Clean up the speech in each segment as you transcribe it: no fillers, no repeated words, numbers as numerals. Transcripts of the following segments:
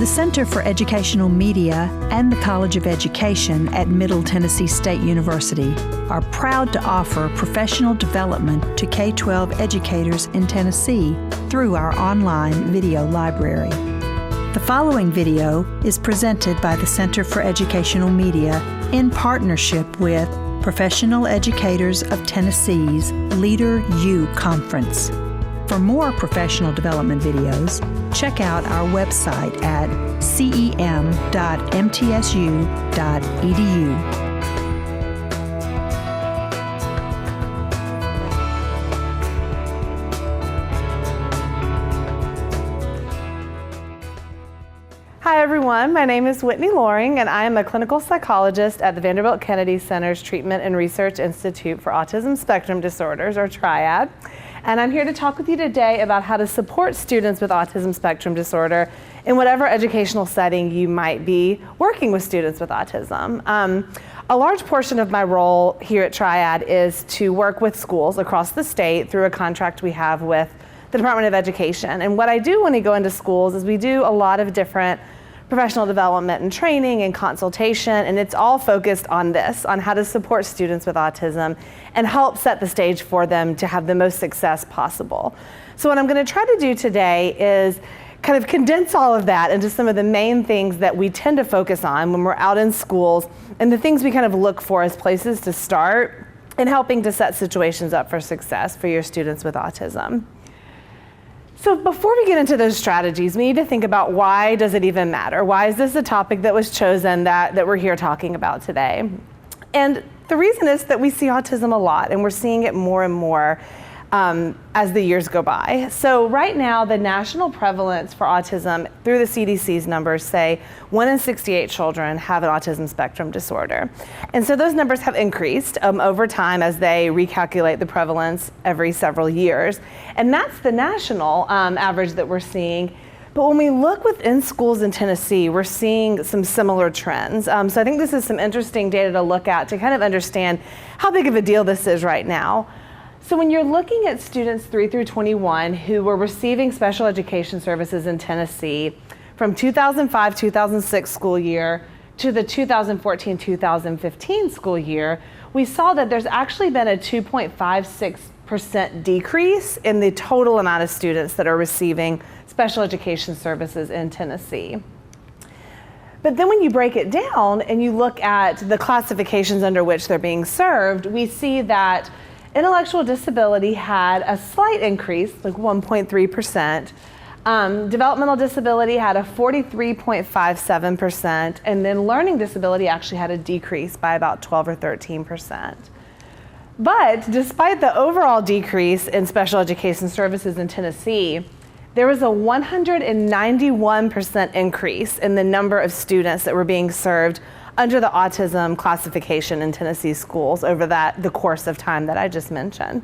The Center for Educational Media and the College of Education at Middle Tennessee State University are proud to offer professional development to K-12 educators in Tennessee through our online video library. The following video is presented by the Center for Educational Media in partnership with Professional Educators of Tennessee's LeaderU Conference. For more professional development videos, check out our website at cem.mtsu.edu. Hi everyone, my name is Whitney Loring and I am a clinical psychologist at the Vanderbilt Kennedy Center's Treatment and Research Institute for Autism Spectrum Disorders, or TRIAD. And I'm here to talk with you today about how to support students with autism spectrum disorder in whatever educational setting you might be working with students with autism. A large portion of my role here at TRIAD is to work with schools across the state through a contract we have with the Department of Education. And what I do when we go into schools is we do a lot of different professional development and training and consultation, and it's all focused on this, on how to support students with autism and help set the stage for them to have the most success possible. So what I'm going to try to do today is kind of condense all of that into some of the main things that we tend to focus on when we're out in schools and the things we kind of look for as places to start in helping to set situations up for success for your students with autism. So before we get into those strategies, we need to think about why does it even matter? Why is this a topic that was chosen that we're here talking about today? And the reason is that we see autism a lot and we're seeing it more and more as the years go by. So right now, the national prevalence for autism through the CDC's numbers say 1 in 68 children have an autism spectrum disorder. And so those numbers have increased over time as they recalculate the prevalence every several years. And that's the national average that we're seeing. But when we look within schools in Tennessee, we're seeing some similar trends. So I think this is some interesting data to look at to kind of understand how big of a deal this is right now. So when you're looking at students 3 through 21 who were receiving special education services in Tennessee from 2005-2006 school year to the 2014-2015 school year, we saw that there's actually been a 2.56% decrease in the total amount of students that are receiving special education services in Tennessee. But then when you break it down and you look at the classifications under which they're being served, we see that intellectual disability had a slight increase, like 1.3%. Developmental disability had a 43.57%, and then learning disability actually had a decrease by about 12 or 13%. But despite the overall decrease in special education services in Tennessee, there was a 191% increase in the number of students that were being served under the autism classification in Tennessee schools over the course of time that I just mentioned.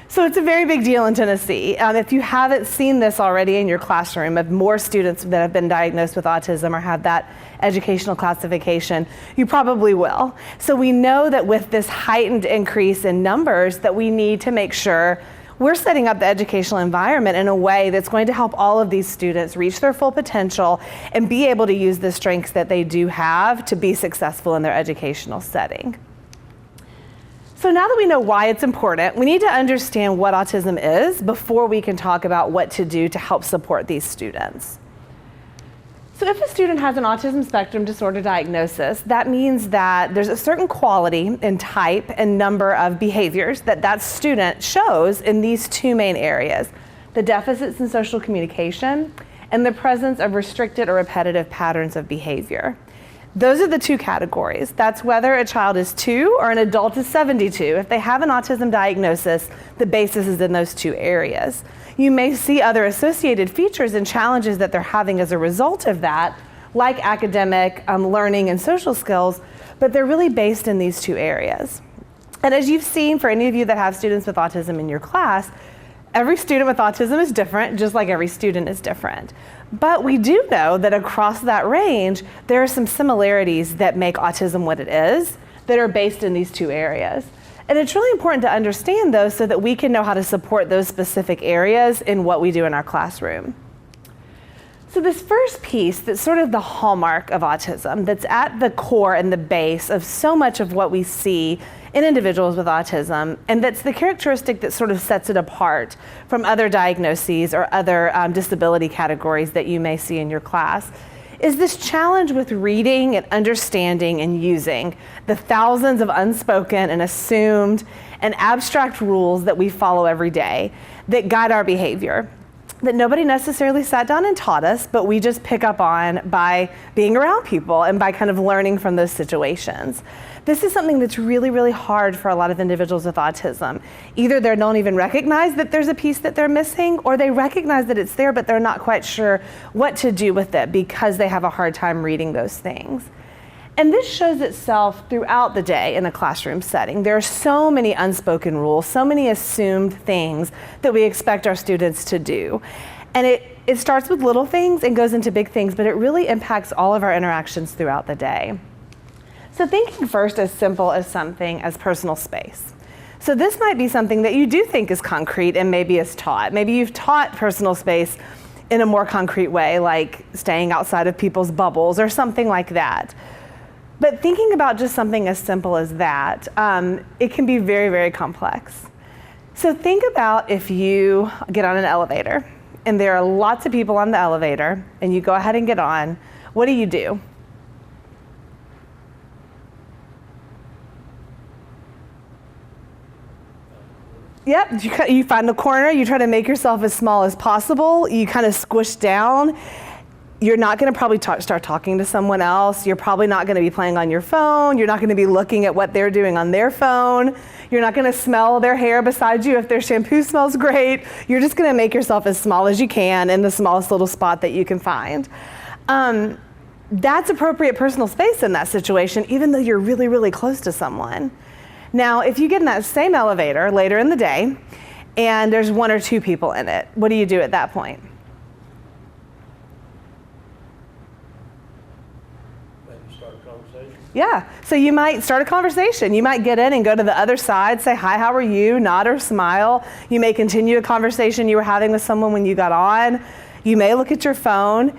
So it's a very big deal in Tennessee. If you haven't seen this already in your classroom of more students that have been diagnosed with autism or have that educational classification, you probably will. So we know that with this heightened increase in numbers that we need to make sure we're setting up the educational environment in a way that's going to help all of these students reach their full potential and be able to use the strengths that they do have to be successful in their educational setting. So now that we know why it's important, we need to understand what autism is before we can talk about what to do to help support these students. So if a student has an autism spectrum disorder diagnosis, that means that there's a certain quality and type and number of behaviors that student shows in these two main areas: the deficits in social communication and the presence of restricted or repetitive patterns of behavior. Those are the two categories. That's whether a child is 2 or an adult is 72. If they have an autism diagnosis, the basis is in those two areas. You may see other associated features and challenges that they're having as a result of that, like academic, learning, and social skills, but they're really based in these two areas. And as you've seen, for any of you that have students with autism in your class, every student with autism is different, just like every student is different. But we do know that across that range, there are some similarities that make autism what it is, that are based in these two areas. And it's really important to understand those so that we can know how to support those specific areas in what we do in our classroom. So this first piece that's sort of the hallmark of autism, that's at the core and the base of so much of what we see in individuals with autism, and that's the characteristic that sort of sets it apart from other diagnoses or other disability categories that you may see in your class, is this challenge with reading and understanding and using the thousands of unspoken and assumed and abstract rules that we follow every day that guide our behavior, that nobody necessarily sat down and taught us, but we just pick up on by being around people and by kind of learning from those situations. This is something that's really, really hard for a lot of individuals with autism. Either they don't even recognize that there's a piece that they're missing, or they recognize that it's there, but they're not quite sure what to do with it because they have a hard time reading those things. And this shows itself throughout the day in a classroom setting. There are so many unspoken rules, so many assumed things that we expect our students to do. And it starts with little things and goes into big things, but it really impacts all of our interactions throughout the day. So thinking first as simple as something as personal space. So this might be something that you do think is concrete and maybe is taught. Maybe you've taught personal space in a more concrete way, like staying outside of people's bubbles or something like that. But thinking about just something as simple as that, it can be very, very complex. So think about if you get on an elevator and there are lots of people on the elevator and you go ahead and get on, what do you do? Yep, you find a corner, you try to make yourself as small as possible, you kind of squish down. You're not going to probably start talking to someone else. You're probably not going to be playing on your phone. You're not going to be looking at what they're doing on their phone. You're not going to smell their hair beside you if their shampoo smells great. You're just going to make yourself as small as you can in the smallest little spot that you can find. That's appropriate personal space in that situation, even though you're really, really close to someone. Now, if you get in that same elevator later in the day and there's one or two people in it, what do you do at that point? Yeah, so you might start a conversation. You might get in and go to the other side, say, hi, how are you? Nod or smile. You may continue a conversation you were having with someone when you got on. You may look at your phone.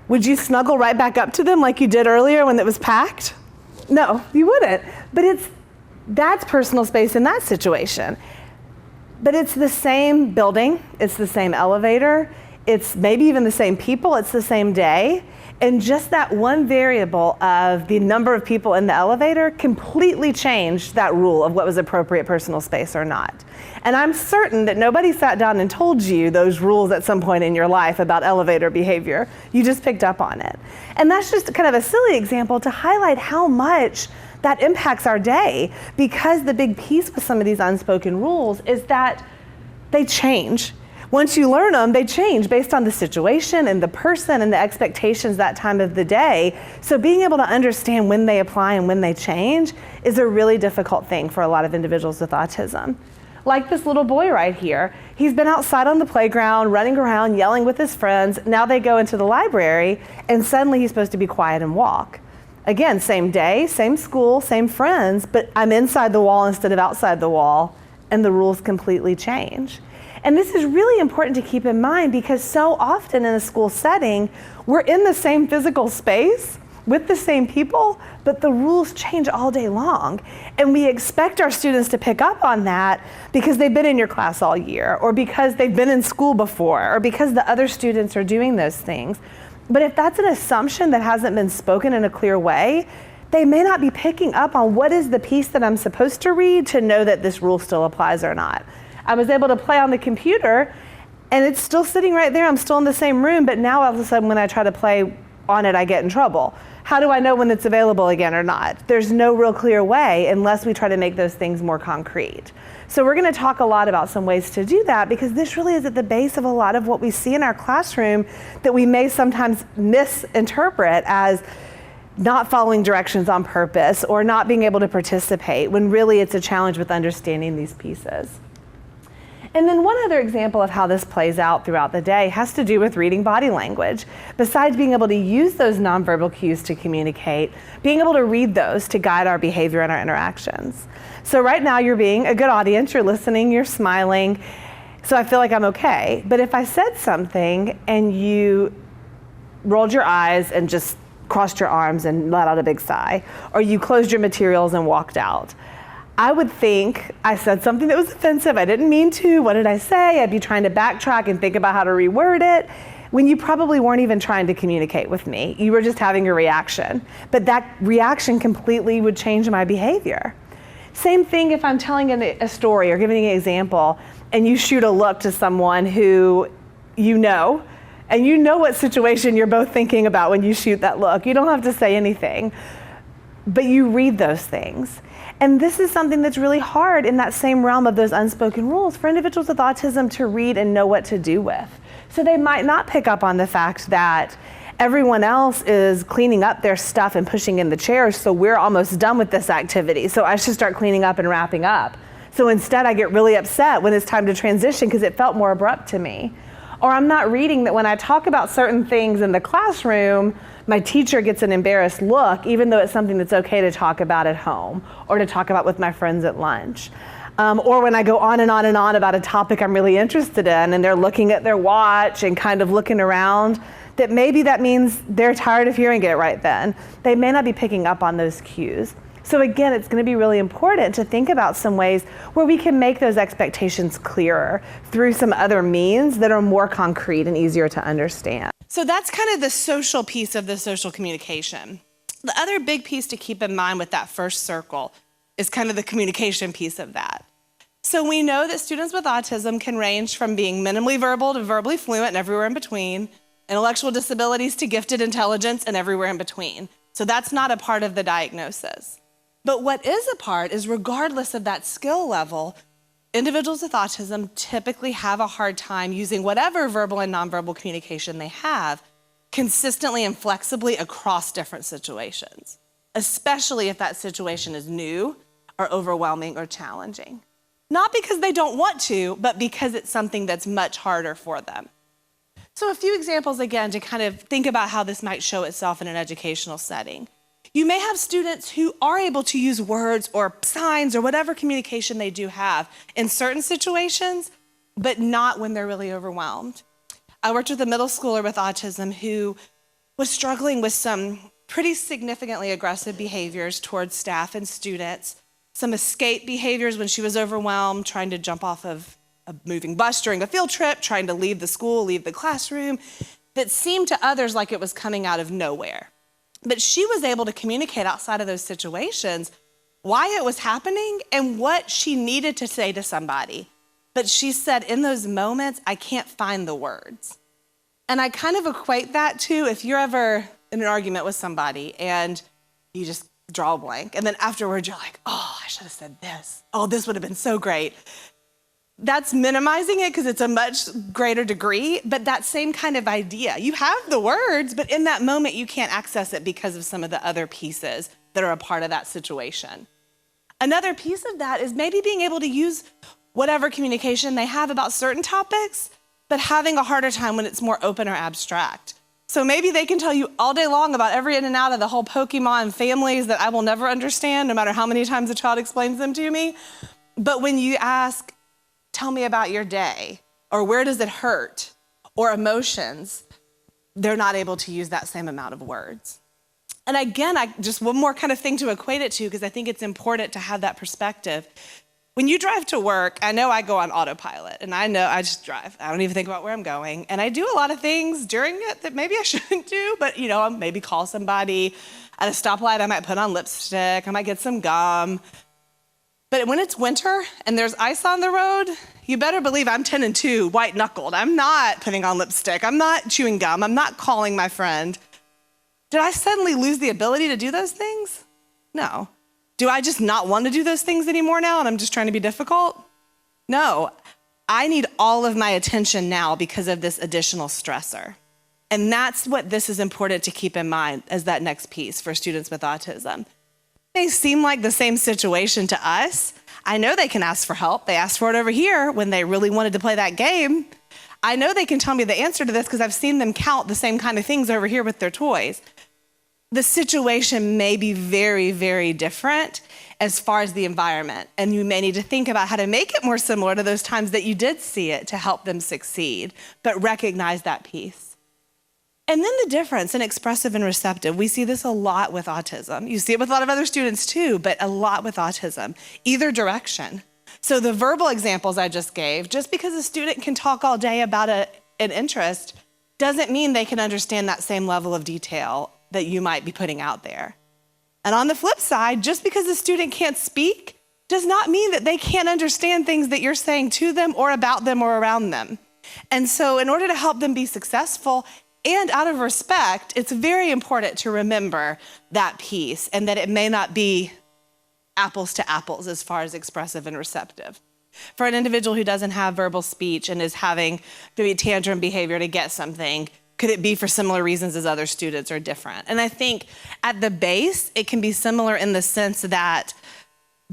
Would you snuggle right back up to them like you did earlier when it was packed? No, you wouldn't. But that's personal space in that situation. But it's the same building, it's the same elevator, it's maybe even the same people, it's the same day. And just that one variable of the number of people in the elevator completely changed that rule of what was appropriate personal space or not. And I'm certain that nobody sat down and told you those rules at some point in your life about elevator behavior. You just picked up on it. And that's just kind of a silly example to highlight how much that impacts our day, because the big piece with some of these unspoken rules is that they change. Once you learn them, they change based on the situation and the person and the expectations that time of the day. So being able to understand when they apply and when they change is a really difficult thing for a lot of individuals with autism. Like this little boy right here. He's been outside on the playground, running around, yelling with his friends. Now they go into the library, and suddenly he's supposed to be quiet and walk. Again, same day, same school, same friends, but I'm inside the wall instead of outside the wall, and the rules completely change. And this is really important to keep in mind, because so often in a school setting, we're in the same physical space with the same people, but the rules change all day long. And we expect our students to pick up on that because they've been in your class all year, or because they've been in school before, or because the other students are doing those things. But if that's an assumption that hasn't been spoken in a clear way, they may not be picking up on what is the piece that I'm supposed to read to know that this rule still applies or not. I was able to play on the computer and it's still sitting right there. I'm still in the same room, but now all of a sudden when I try to play on it, I get in trouble. How do I know when it's available again or not? There's no real clear way unless we try to make those things more concrete. So we're going to talk a lot about some ways to do that, because this really is at the base of a lot of what we see in our classroom that we may sometimes misinterpret as not following directions on purpose or not being able to participate, when really it's a challenge with understanding these pieces. And then one other example of how this plays out throughout the day has to do with reading body language. Besides being able to use those nonverbal cues to communicate, being able to read those to guide our behavior and our interactions. So right now you're being a good audience, you're listening, you're smiling, so I feel like I'm okay. But if I said something and you rolled your eyes and just crossed your arms and let out a big sigh, or you closed your materials and walked out. I would think I said something that was offensive. I didn't mean to. What did I say? I'd be trying to backtrack and think about how to reword it, when you probably weren't even trying to communicate with me. You were just having a reaction. But that reaction completely would change my behavior. Same thing if I'm telling a story or giving an example, and you shoot a look to someone who you know, and you know what situation you're both thinking about when you shoot that look. You don't have to say anything, but you read those things. And this is something that's really hard in that same realm of those unspoken rules for individuals with autism to read and know what to do with. So they might not pick up on the fact that everyone else is cleaning up their stuff and pushing in the chairs, so we're almost done with this activity, so I should start cleaning up and wrapping up. So instead I get really upset when it's time to transition because it felt more abrupt to me. Or I'm not reading that when I talk about certain things in the classroom, my teacher gets an embarrassed look, even though it's something that's okay to talk about at home or to talk about with my friends at lunch. Or when I go on and on and on about a topic I'm really interested in and they're looking at their watch and kind of looking around, that maybe that means they're tired of hearing it right then. They may not be picking up on those cues. So again, it's going to be really important to think about some ways where we can make those expectations clearer through some other means that are more concrete and easier to understand. So that's kind of the social piece of the social communication. The other big piece to keep in mind with that first circle is kind of the communication piece of that. So we know that students with autism can range from being minimally verbal to verbally fluent and everywhere in between, intellectual disabilities to gifted intelligence and everywhere in between. So that's not a part of the diagnosis. But what is a part is, regardless of that skill level, individuals with autism typically have a hard time using whatever verbal and nonverbal communication they have consistently and flexibly across different situations, especially if that situation is new or overwhelming or challenging. Not because they don't want to, but because it's something that's much harder for them. So a few examples again to kind of think about how this might show itself in an educational setting. You may have students who are able to use words or signs or whatever communication they do have in certain situations, but not when they're really overwhelmed. I worked with a middle schooler with autism who was struggling with some pretty significantly aggressive behaviors towards staff and students, some escape behaviors when she was overwhelmed, trying to jump off of a moving bus during a field trip, trying to leave the school, leave the classroom, that seemed to others like it was coming out of nowhere. But she was able to communicate outside of those situations why it was happening and what she needed to say to somebody. But she said, in those moments, I can't find the words. And I kind of equate that to if you're ever in an argument with somebody and you just draw a blank, and then afterwards you're like, oh, I should have said this. Oh, this would have been so great. That's minimizing it because it's a much greater degree, but that same kind of idea. You have the words, but in that moment, you can't access it because of some of the other pieces that are a part of that situation. Another piece of that is maybe being able to use whatever communication they have about certain topics, but having a harder time when it's more open or abstract. So maybe they can tell you all day long about every in and out of the whole Pokemon families that I will never understand, no matter how many times a child explains them to me. But when you ask, tell me about your day, or where does it hurt, or emotions, they're not able to use that same amount of words. And again, just one more kind of thing to equate it to, because I think it's important to have that perspective. When you drive to work, I know I go on autopilot, and I know I just drive. I don't even think about where I'm going. And I do a lot of things during it that maybe I shouldn't do, but I'll maybe call somebody. At a stoplight, I might put on lipstick, I might get some gum. But when it's winter and there's ice on the road, you better believe I'm 10 and 2, white-knuckled. I'm not putting on lipstick. I'm not chewing gum. I'm not calling my friend. Did I suddenly lose the ability to do those things? No. Do I just not want to do those things anymore now and I'm just trying to be difficult? No. I need all of my attention now because of this additional stressor. And that's what this is important to keep in mind as that next piece for students with autism. They seem like the same situation to us. I know they can ask for help. They asked for it over here when they really wanted to play that game. I know they can tell me the answer to this because I've seen them count the same kind of things over here with their toys. The situation may be very, very different as far as the environment, and you may need to think about how to make it more similar to those times that you did see it to help them succeed, but recognize that piece. And then the difference in expressive and receptive, we see this a lot with autism. You see it with a lot of other students too, but a lot with autism, either direction. So the verbal examples I just gave, just because a student can talk all day about an interest doesn't mean they can understand that same level of detail that you might be putting out there. And on the flip side, just because a student can't speak does not mean that they can't understand things that you're saying to them or about them or around them. And so in order to help them be successful and out of respect, it's very important to remember that piece and that it may not be apples to apples as far as expressive and receptive. For an individual who doesn't have verbal speech and is having to be tantrum behavior to get something, could it be for similar reasons as other students or different? And I think at the base, it can be similar in the sense that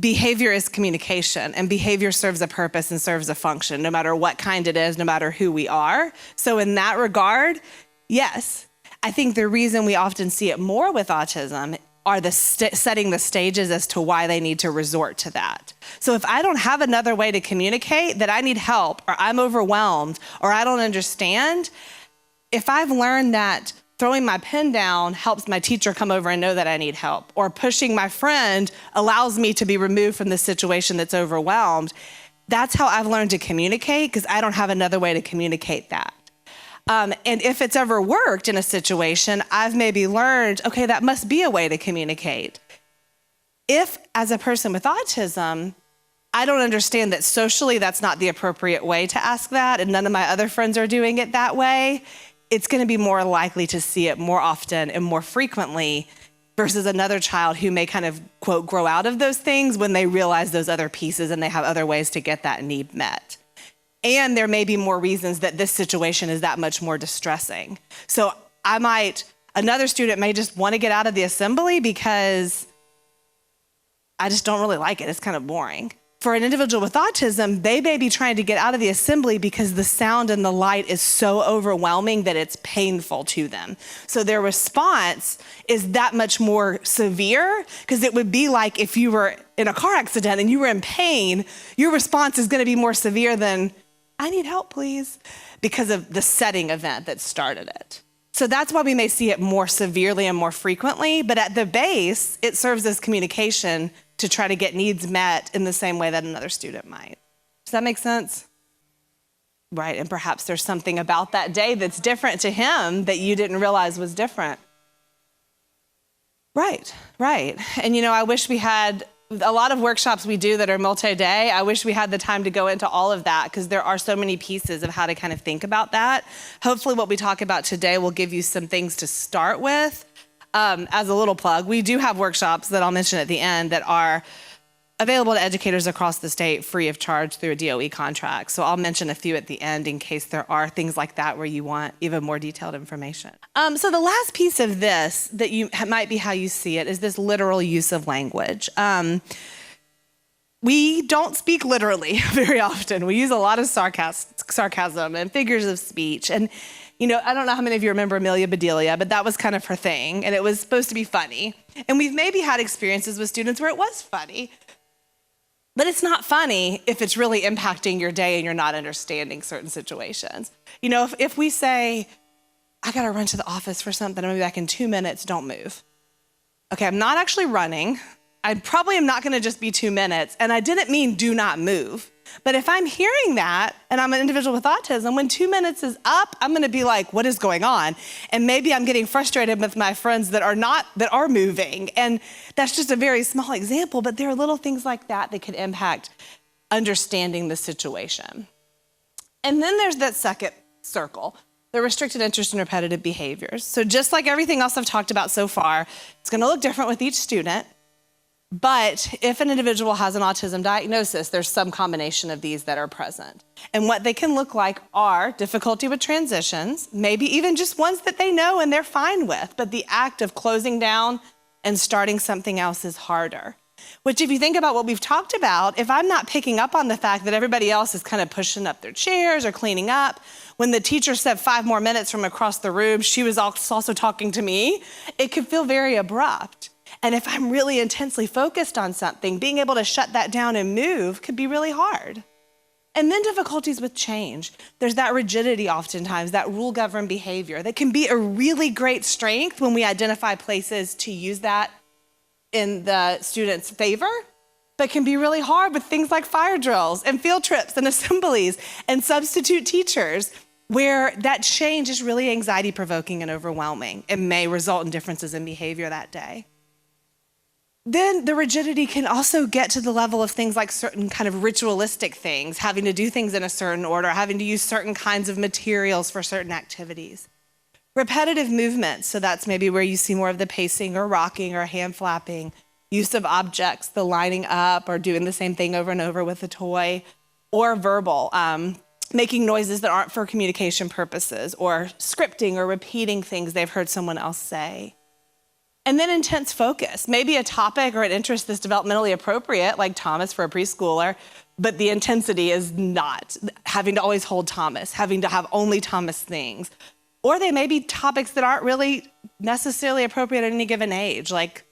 behavior is communication, and behavior serves a purpose and serves a function, no matter what kind it is, no matter who we are. So in that regard, yes, I think the reason we often see it more with autism are setting the stages as to why they need to resort to that. So if I don't have another way to communicate that I need help, or I'm overwhelmed, or I don't understand, if I've learned that throwing my pen down helps my teacher come over and know that I need help, or pushing my friend allows me to be removed from the situation that's overwhelmed, that's how I've learned to communicate, because I don't have another way to communicate that. And if it's ever worked in a situation, I've maybe learned, okay, that must be a way to communicate. If, as a person with autism, I don't understand that socially that's not the appropriate way to ask that, and none of my other friends are doing it that way, it's going to be more likely to see it more often and more frequently versus another child who may kind of, quote, grow out of those things when they realize those other pieces and they have other ways to get that need met. And there may be more reasons that this situation is that much more distressing. So another student may just want to get out of the assembly because I just don't really like it. It's kind of boring. For an individual with autism, they may be trying to get out of the assembly because the sound and the light is so overwhelming that it's painful to them. So their response is that much more severe, because it would be like if you were in a car accident and you were in pain, your response is going to be more severe than, I need help, please, because of the setting event that started it. So that's why we may see it more severely and more frequently, but at the base, it serves as communication to try to get needs met in the same way that another student might. Does that make sense? Right, and perhaps there's something about that day that's different to him that you didn't realize was different. Right. And I wish we had a lot of workshops we do that are multi-day. I wish we had the time to go into all of that, because there are so many pieces of how to kind of think about that. Hopefully what we talk about today will give you some things to start with. As a little plug, we do have workshops that I'll mention at the end that are available to educators across the state free of charge through a DOE contract. So I'll mention a few at the end in case there are things like that where you want even more detailed information. So the last piece of this that might be how you see it is this literal use of language. We don't speak literally very often. We use a lot of sarcasm and figures of speech. And I don't know how many of you remember Amelia Bedelia, but that was kind of her thing, and it was supposed to be funny. And we've maybe had experiences with students where it was funny, but it's not funny if it's really impacting your day and you're not understanding certain situations. If we say, I gotta run to the office for something, I'm gonna be back in 2 minutes, don't move. Okay, I'm not actually running. I probably am not gonna just be 2 minutes, and I didn't mean do not move. But if I'm hearing that, and I'm an individual with autism, when 2 minutes is up, I'm gonna be like, what is going on? And maybe I'm getting frustrated with my friends that are moving. And that's just a very small example, but there are little things like that that can impact understanding the situation. And then there's that second circle, the restricted interest and repetitive behaviors. So just like everything else I've talked about so far, it's gonna look different with each student. But if an individual has an autism diagnosis, there's some combination of these that are present. And what they can look like are difficulty with transitions, maybe even just ones that they know and they're fine with, but the act of closing down and starting something else is harder. Which, if you think about what we've talked about, if I'm not picking up on the fact that everybody else is kind of pushing up their chairs or cleaning up, when the teacher said 5 more minutes from across the room, she was also talking to me, it could feel very abrupt. And if I'm really intensely focused on something, being able to shut that down and move could be really hard. And then difficulties with change. There's that rigidity oftentimes, that rule-governed behavior that can be a really great strength when we identify places to use that in the student's favor, but can be really hard with things like fire drills and field trips and assemblies and substitute teachers, where that change is really anxiety-provoking and overwhelming. It may result in differences in behavior that day. Then the rigidity can also get to the level of things like certain kind of ritualistic things, having to do things in a certain order, having to use certain kinds of materials for certain activities. Repetitive movements, so that's maybe where you see more of the pacing or rocking or hand flapping, use of objects, the lining up or doing the same thing over and over with a toy, or verbal, making noises that aren't for communication purposes, or scripting or repeating things they've heard someone else say. And then intense focus, maybe a topic or an interest that's developmentally appropriate, like Thomas for a preschooler, but the intensity is not. Having to always hold Thomas, having to have only Thomas things. Or they may be topics that aren't really necessarily appropriate at any given age, like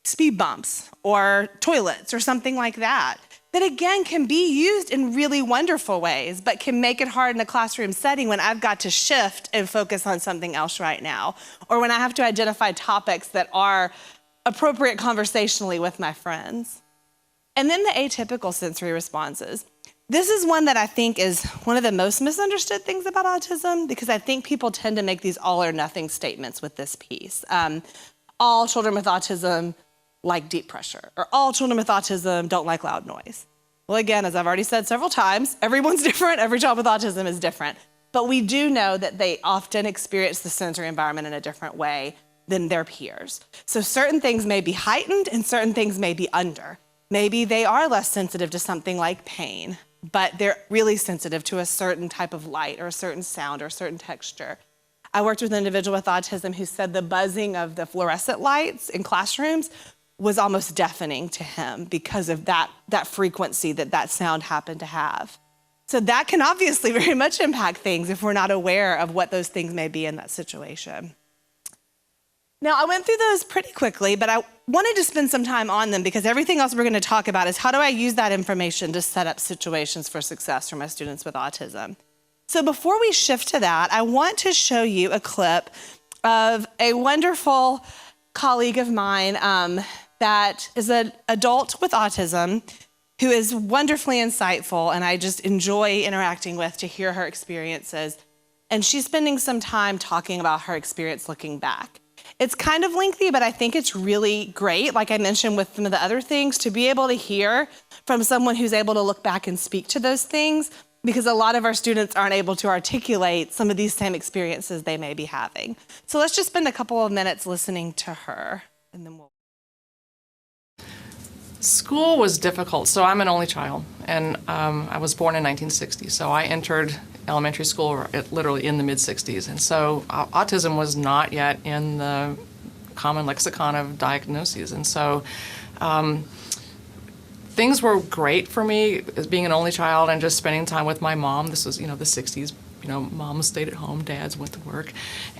speed bumps or toilets or something like that, that again can be used in really wonderful ways, but can make it hard in a classroom setting when I've got to shift and focus on something else right now, or when I have to identify topics that are appropriate conversationally with my friends. And then the atypical sensory responses. This is one that I think is one of the most misunderstood things about autism, because I think people tend to make these all or nothing statements with this piece. All children with autism like deep pressure, or all children with autism don't like loud noise. Well, again, as I've already said several times, everyone's different, every child with autism is different, but we do know that they often experience the sensory environment in a different way than their peers. So certain things may be heightened and certain things may be under. Maybe they are less sensitive to something like pain, but they're really sensitive to a certain type of light or a certain sound or a certain texture. I worked with an individual with autism who said the buzzing of the fluorescent lights in classrooms was almost deafening to him because of that frequency that sound happened to have. So that can obviously very much impact things if we're not aware of what those things may be in that situation. Now, I went through those pretty quickly, but I wanted to spend some time on them because everything else we're going to talk about is how do I use that information to set up situations for success for my students with autism. So before we shift to that, I want to show you a clip of a wonderful colleague of mine that is an adult with autism who is wonderfully insightful, and I just enjoy interacting with to hear her experiences. And she's spending some time talking about her experience looking back. It's kind of lengthy, but I think it's really great, like I mentioned with some of the other things, to be able to hear from someone who's able to look back and speak to those things, because a lot of our students aren't able to articulate some of these same experiences they may be having. So let's just spend a couple of minutes listening to her, and then we'll... School was difficult. So I'm an only child, and I was born in 1960. So I entered elementary school literally in the mid-60s. And so autism was not yet in the common lexicon of diagnoses. And so things were great for me as being an only child and just spending time with my mom. This was, the 60s. Moms stayed at home, dads went to work.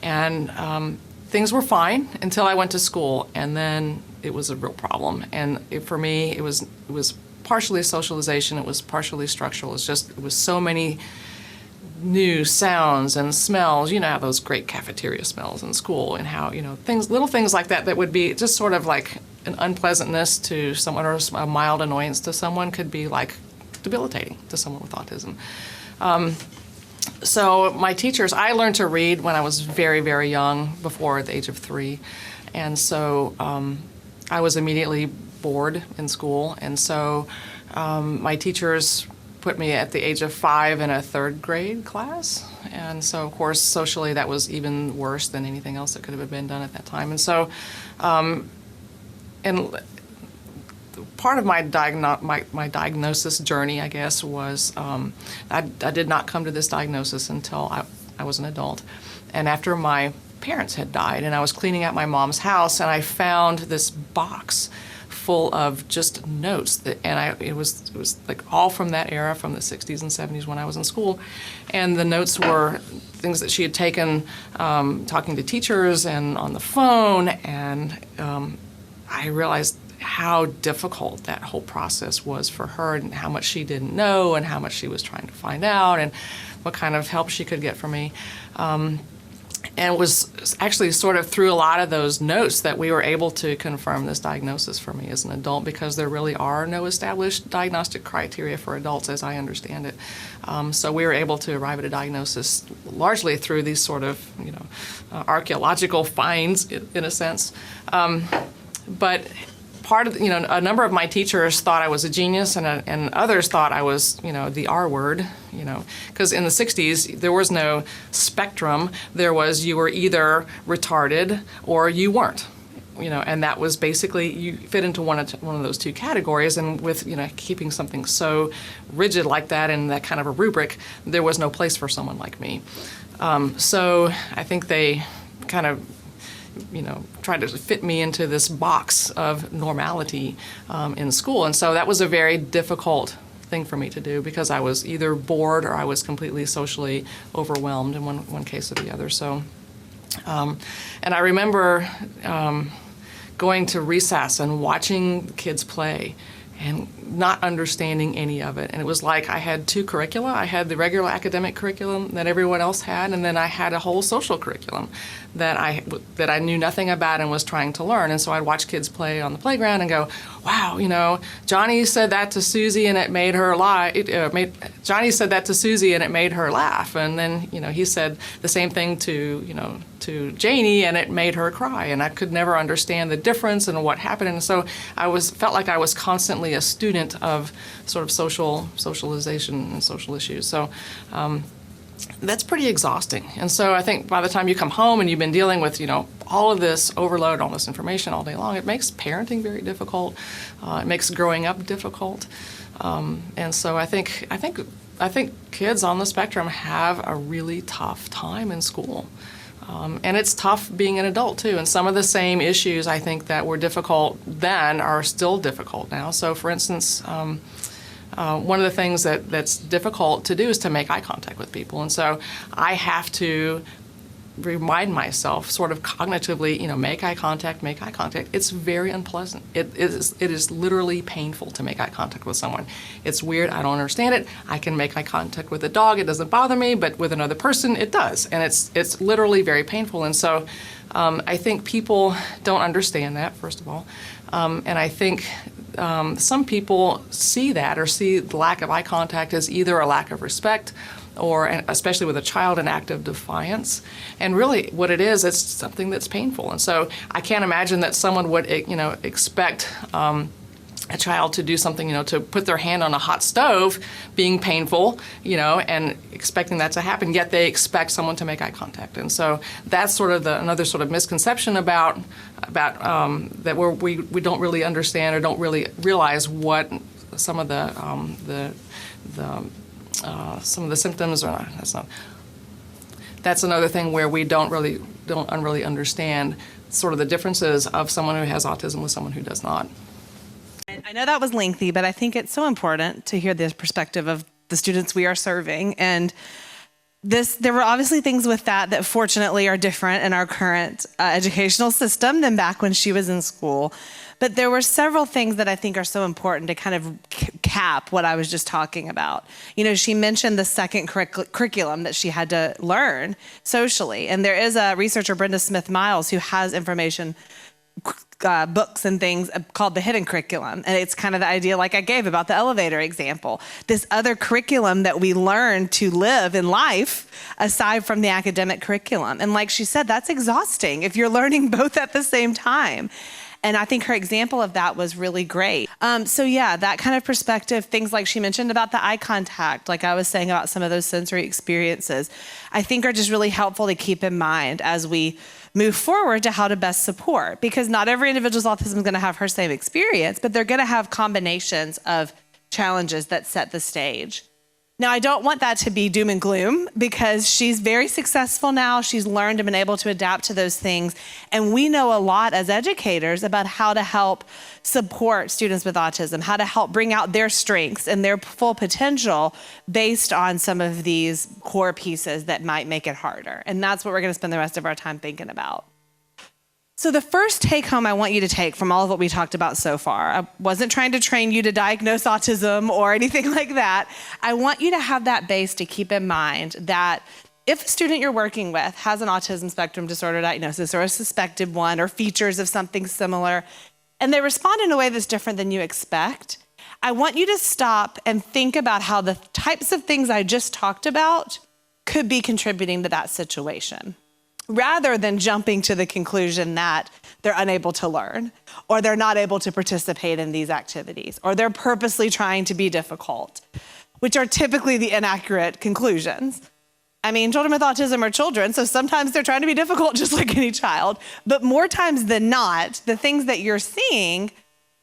And things were fine until I went to school, and then it was a real problem. And for me, it was partially socialization, it was partially structural. It was so many new sounds and smells. You know how those great cafeteria smells in school, and how, little things like that would be just sort of like an unpleasantness to someone, or a mild annoyance to someone, could be like debilitating to someone with autism. So my teachers, I learned to read when I was very, very young, before the age of 3. And so I was immediately bored in school. And so my teachers put me at the age of 5 in a 3rd grade class. And so, of course, socially that was even worse than anything else that could have been done at that time. And so, and part of my diagnosis journey, I guess, was I did not come to this diagnosis until I was an adult. And after my parents had died, and I was cleaning out my mom's house, and I found this box full of just notes it was like all from that era, from the 60s and 70s when I was in school. And the notes were things that she had taken talking to teachers and on the phone, and I realized how difficult that whole process was for her, and how much she didn't know, and how much she was trying to find out, and what kind of help she could get from me. And it was actually sort of through a lot of those notes that we were able to confirm this diagnosis for me as an adult, because there really are no established diagnostic criteria for adults as I understand it. So we were able to arrive at a diagnosis largely through these sort of, archaeological finds, in a sense. But part of, a number of my teachers thought I was a genius, and others thought I was, the R word, because in the 60s, there was no spectrum. There was, you were either retarded or you weren't, and that was basically, you fit into one of those two categories, and with, keeping something so rigid like that and that kind of a rubric, there was no place for someone like me. So I think they kind of, tried to fit me into this box of normality in school. And so that was a very difficult thing for me to do, because I was either bored or I was completely socially overwhelmed in one case or the other. So, and I remember going to recess and watching kids play and not understanding any of it. And it was like I had two curricula. I had the regular academic curriculum that everyone else had, and then I had a whole social curriculum that I knew nothing about and was trying to learn. And so I'd watch kids play on the playground and go, wow, Johnny said that to Susie and it made her Johnny said that to Susie and it made her laugh. And then, he said the same thing to Janie and it made her cry. And I could never understand the difference and what happened. And so felt like I was constantly a student of sort of socialization and social issues. So that's pretty exhausting. And so I think by the time you come home and you've been dealing with, all of this overload, all this information all day long, it makes parenting very difficult. It makes growing up difficult. And so I think kids on the spectrum have a really tough time in school. And it's tough being an adult, too. And some of the same issues, I think, that were difficult then are still difficult now. So, for instance, one of the things that's difficult to do is to make eye contact with people. And so I have to remind myself sort of cognitively, make eye contact. It's very unpleasant. It is literally painful to make eye contact with someone. It's weird. I don't understand it. I can make eye contact with a dog. It doesn't bother me, but with another person, it does. And it's literally very painful. And so I think people don't understand that, first of all. And I think some people see that or see the lack of eye contact as either a lack of respect or, especially with a child, an act of defiance. And really what it is, it's something that's painful. And so I can't imagine that someone would, expect a child to do something, to put their hand on a hot stove being painful, and expecting that to happen, yet they expect someone to make eye contact. And so that's sort of another sort of misconception about that we don't really understand or don't really realize what some of some of the symptoms are not. That's another thing where we don't really understand sort of the differences of someone who has autism with someone who does not. I know that was lengthy, but I think it's so important to hear the perspective of the students we are serving. And there were obviously things with that fortunately are different in our current educational system than back when she was in school. But there were several things that I think are so important to kind of cap what I was just talking about. She mentioned the second curriculum that she had to learn socially. And there is a researcher, Brenda Smith-Miles, who has information books and things called the hidden curriculum. And it's kind of the idea like I gave about the elevator example. This other curriculum that we learn to live in life aside from the academic curriculum. And like she said, that's exhausting if you're learning both at the same time. And I think her example of that was really great. So yeah, that kind of perspective, things like she mentioned about the eye contact, like I was saying about some of those sensory experiences, I think are just really helpful to keep in mind as we move forward to how to best support. Because not every individual's autism is going to have her same experience, but they're going to have combinations of challenges that set the stage. Now, I don't want that to be doom and gloom because she's very successful now. She's learned and been able to adapt to those things. And we know a lot as educators about how to help support students with autism, how to help bring out their strengths and their full potential based on some of these core pieces that might make it harder. And that's what we're going to spend the rest of our time thinking about. So the first take home I want you to take from all of what we talked about so far, I wasn't trying to train you to diagnose autism or anything like that. I want you to have that base to keep in mind that if a student you're working with has an autism spectrum disorder diagnosis or a suspected one or features of something similar, and they respond in a way that's different than you expect, I want you to stop and think about how the types of things I just talked about could be contributing to that situation, rather than jumping to the conclusion that they're unable to learn, or they're not able to participate in these activities, or they're purposely trying to be difficult, which are typically the inaccurate conclusions. I mean, children with autism are children, so sometimes they're trying to be difficult just like any child, but more times than not, the things that you're seeing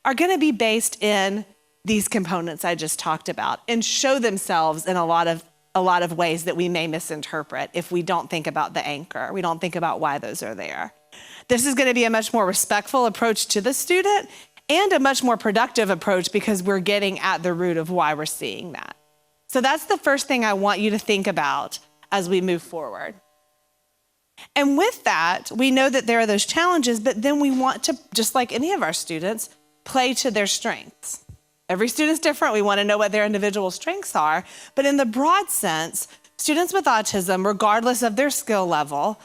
are gonna be based in these components I just talked about and show themselves in a lot of ways that we may misinterpret if we don't think about the anchor. We don't think about why those are there. This is gonna be a much more respectful approach to the student and a much more productive approach because we're getting at the root of why we're seeing that. So that's the first thing I want you to think about as we move forward. And with that, we know that there are those challenges, but then we want to, just like any of our students, play to their strengths. Every student's different. We want to know what their individual strengths are. But in the broad sense, students with autism, regardless of their skill level,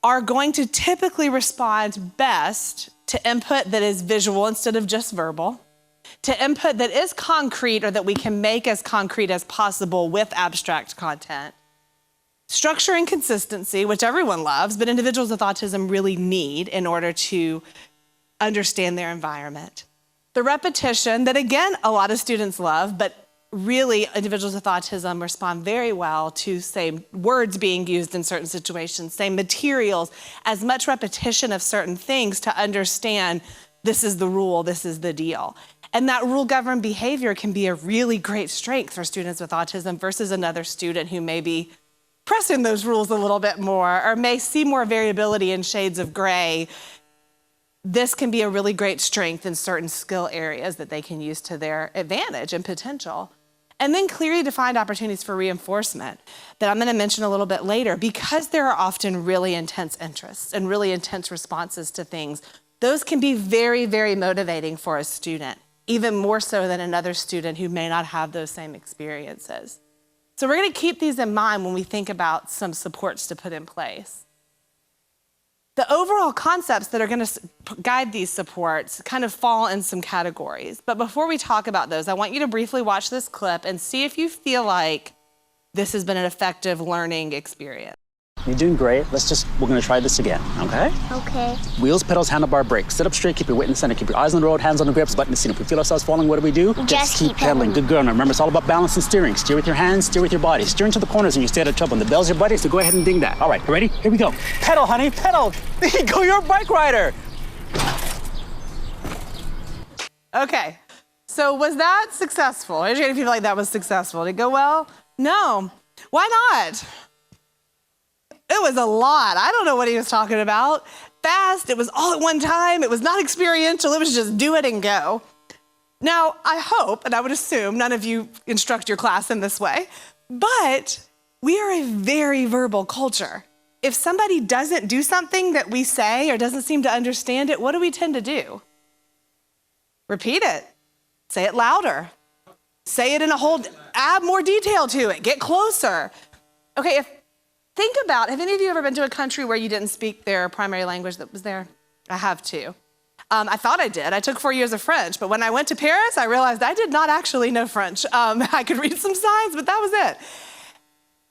are going to typically respond best to input that is visual instead of just verbal, to input that is concrete or that we can make as concrete as possible with abstract content, structure and consistency, which everyone loves, but individuals with autism really need in order to understand their environment. The repetition that, again, a lot of students love, but really individuals with autism respond very well to same words being used in certain situations, same materials, as much repetition of certain things to understand this is the rule, this is the deal. And that rule-governed behavior can be a really great strength for students with autism versus another student who may be pressing those rules a little bit more or may see more variability in shades of gray. This can be a really great strength in certain skill areas that they can use to their advantage and potential. And then clearly defined opportunities for reinforcement that I'm gonna mention a little bit later. Because there are often really intense interests and really intense responses to things, those can be very, very motivating for a student, even more so than another student who may not have those same experiences. So we're gonna keep these in mind when we think about some supports to put in place. The overall concepts that are gonna guide these supports kind of fall in some categories. But before we talk about those, I want you to briefly watch this clip and see if you feel like this has been an effective learning experience. You're doing great. We're gonna try this again, okay? Okay. Wheels, pedals, handlebar, brakes. Sit up straight, keep your weight in the center, keep your eyes on the road, hands on the grips, butt in the seat. If we feel ourselves falling, what do? Just keep pedaling. Good girl. Now remember, it's all about balance and steering. Steer with your hands, steer with your body. Steer into the corners and you stay out of trouble. And the bell's your buddy, so go ahead and ding that. All right, ready? Here we go. Pedal, honey, pedal. There you go, you're a bike rider. Okay, so was that successful? Raise your hand if you feel like that was successful. Did it go well? No. Why not? It was a lot. I don't know what he was talking about. Fast, it was all at one time. It was not experiential. It was just do it and go. Now, I hope, and I would assume none of you instruct your class in this way, but we are a very verbal culture. If somebody doesn't do something that we say or doesn't seem to understand it, what do we tend to do? Repeat it. Say it louder. Say it in add more detail to it. Get closer. Okay, think about, have any of you ever been to a country where you didn't speak their primary language that was there? I have too. I thought I did. I took 4 years of French, but when I went to Paris, I realized I did not actually know French. I could read some signs, but that was it.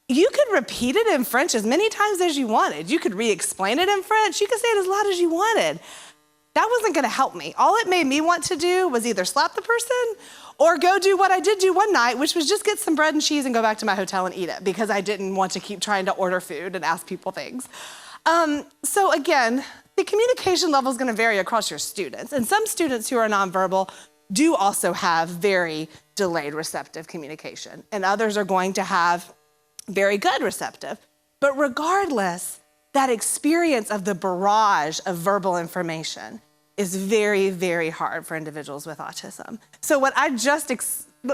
You could repeat it in French as many times as you wanted. You could re-explain it in French. You could say it as loud as you wanted. That wasn't gonna help me. All it made me want to do was either slap the person or go do what I did do one night, which was just get some bread and cheese and go back to my hotel and eat it because I didn't want to keep trying to order food and ask people things. So again, the communication level is gonna vary across your students. And some students who are nonverbal do also have very delayed receptive communication, and others are going to have very good receptive. But regardless, that experience of the barrage of verbal information is very, very hard for individuals with autism. So what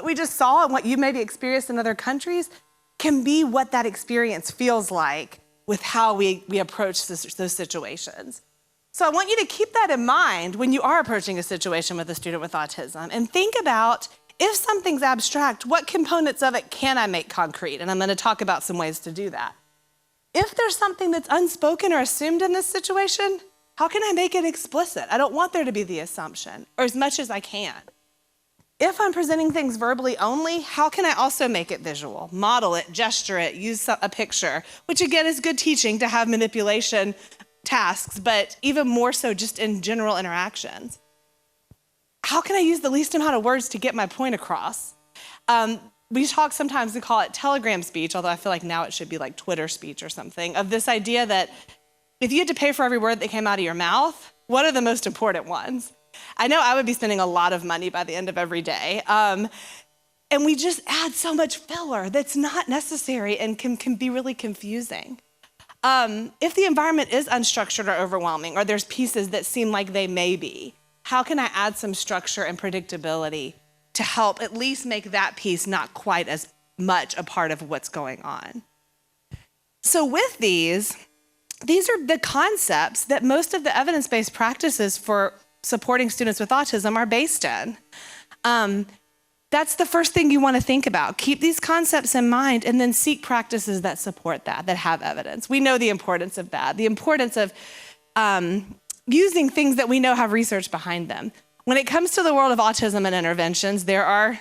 we just saw and what you maybe experienced in other countries can be what that experience feels like with how we approach those situations. So I want you to keep that in mind when you are approaching a situation with a student with autism, and think about, if something's abstract, what components of it can I make concrete? And I'm going to talk about some ways to do that. If there's something that's unspoken or assumed in this situation, how can I make it explicit? I don't want there to be the assumption, or as much as I can. If I'm presenting things verbally only, how can I also make it visual? Model it, gesture it, use a picture, which again is good teaching to have manipulation tasks, but even more so just in general interactions. How can I use the least amount of words to get my point across? We talk sometimes and call it telegram speech, although I feel like now it should be like Twitter speech or something, of this idea that if you had to pay for every word that came out of your mouth, what are the most important ones? I know I would be spending a lot of money by the end of every day. And we just add so much filler that's not necessary and can be really confusing. If the environment is unstructured or overwhelming, or there's pieces that seem like they may be, how can I add some structure and predictability to help at least make that piece not quite as much a part of what's going on? So with these are the concepts that most of the evidence-based practices for supporting students with autism are based in. That's the first thing you want to think about. Keep these concepts in mind and then seek practices that support that have evidence. We know the importance of that, the importance of using things that we know have research behind them. When it comes to the world of autism and interventions, there are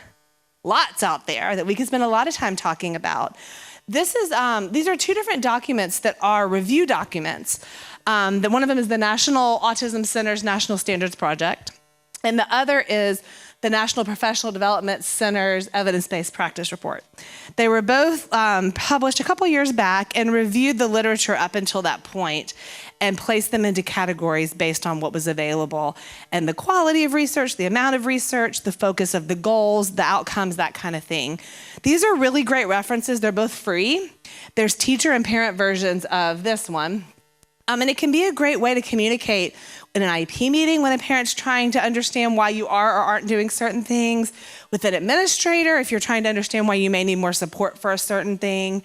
lots out there that we can spend a lot of time talking about. These are two different documents that are review documents. One of them is the National Autism Center's National Standards Project, and the other is the National Professional Development Center's Evidence-Based Practice Report. They were both published a couple years back and reviewed the literature up until that point and placed them into categories based on what was available and the quality of research, the amount of research, the focus of the goals, the outcomes, that kind of thing. These are really great references. They're both free. There's teacher and parent versions of this one. And it can be a great way to communicate in an IEP meeting when a parent's trying to understand why you are or aren't doing certain things, with an administrator if you're trying to understand why you may need more support for a certain thing,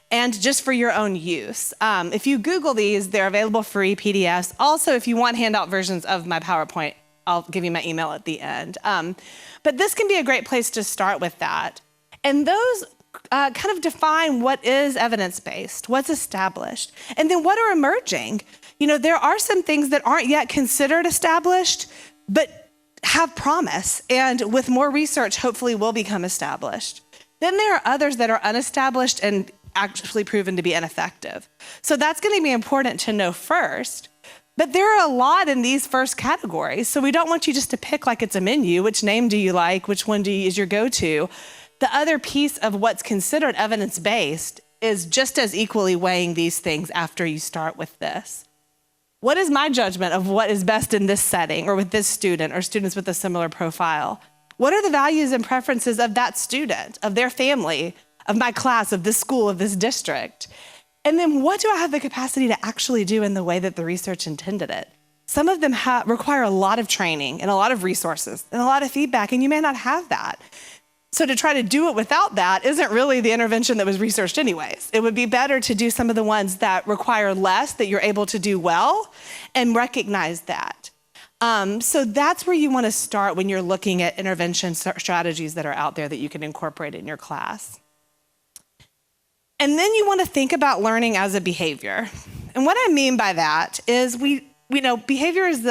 and just for your own use. If you Google these, they're available free PDFs. Also, if you want handout versions of my PowerPoint, I'll give you my email at the end. But this can be a great place to start with that. And those kind of define what is evidence-based, what's established, and then what are emerging. You know, there are some things that aren't yet considered established, but have promise, and with more research, hopefully will become established. Then there are others that are unestablished and actually proven to be ineffective. So that's going to be important to know first. But there are a lot in these first categories, so we don't want you just to pick like it's a menu. Which name do you like? Which one is your go-to? The other piece of what's considered evidence-based is just as equally weighing these things after you start with this. What is my judgment of what is best in this setting or with this student or students with a similar profile? What are the values and preferences of that student, of their family, of my class, of this school, of this district? And then what do I have the capacity to actually do in the way that the research intended it? Some of them require a lot of training and a lot of resources and a lot of feedback, and you may not have that. So to try to do it without that isn't really the intervention that was researched anyways. It would be better to do some of the ones that require less, that you're able to do well, and recognize that. So that's where you want to start when you're looking at intervention strategies that are out there that you can incorporate in your class. And then you want to think about learning as a behavior. And what I mean by that is we know behavior is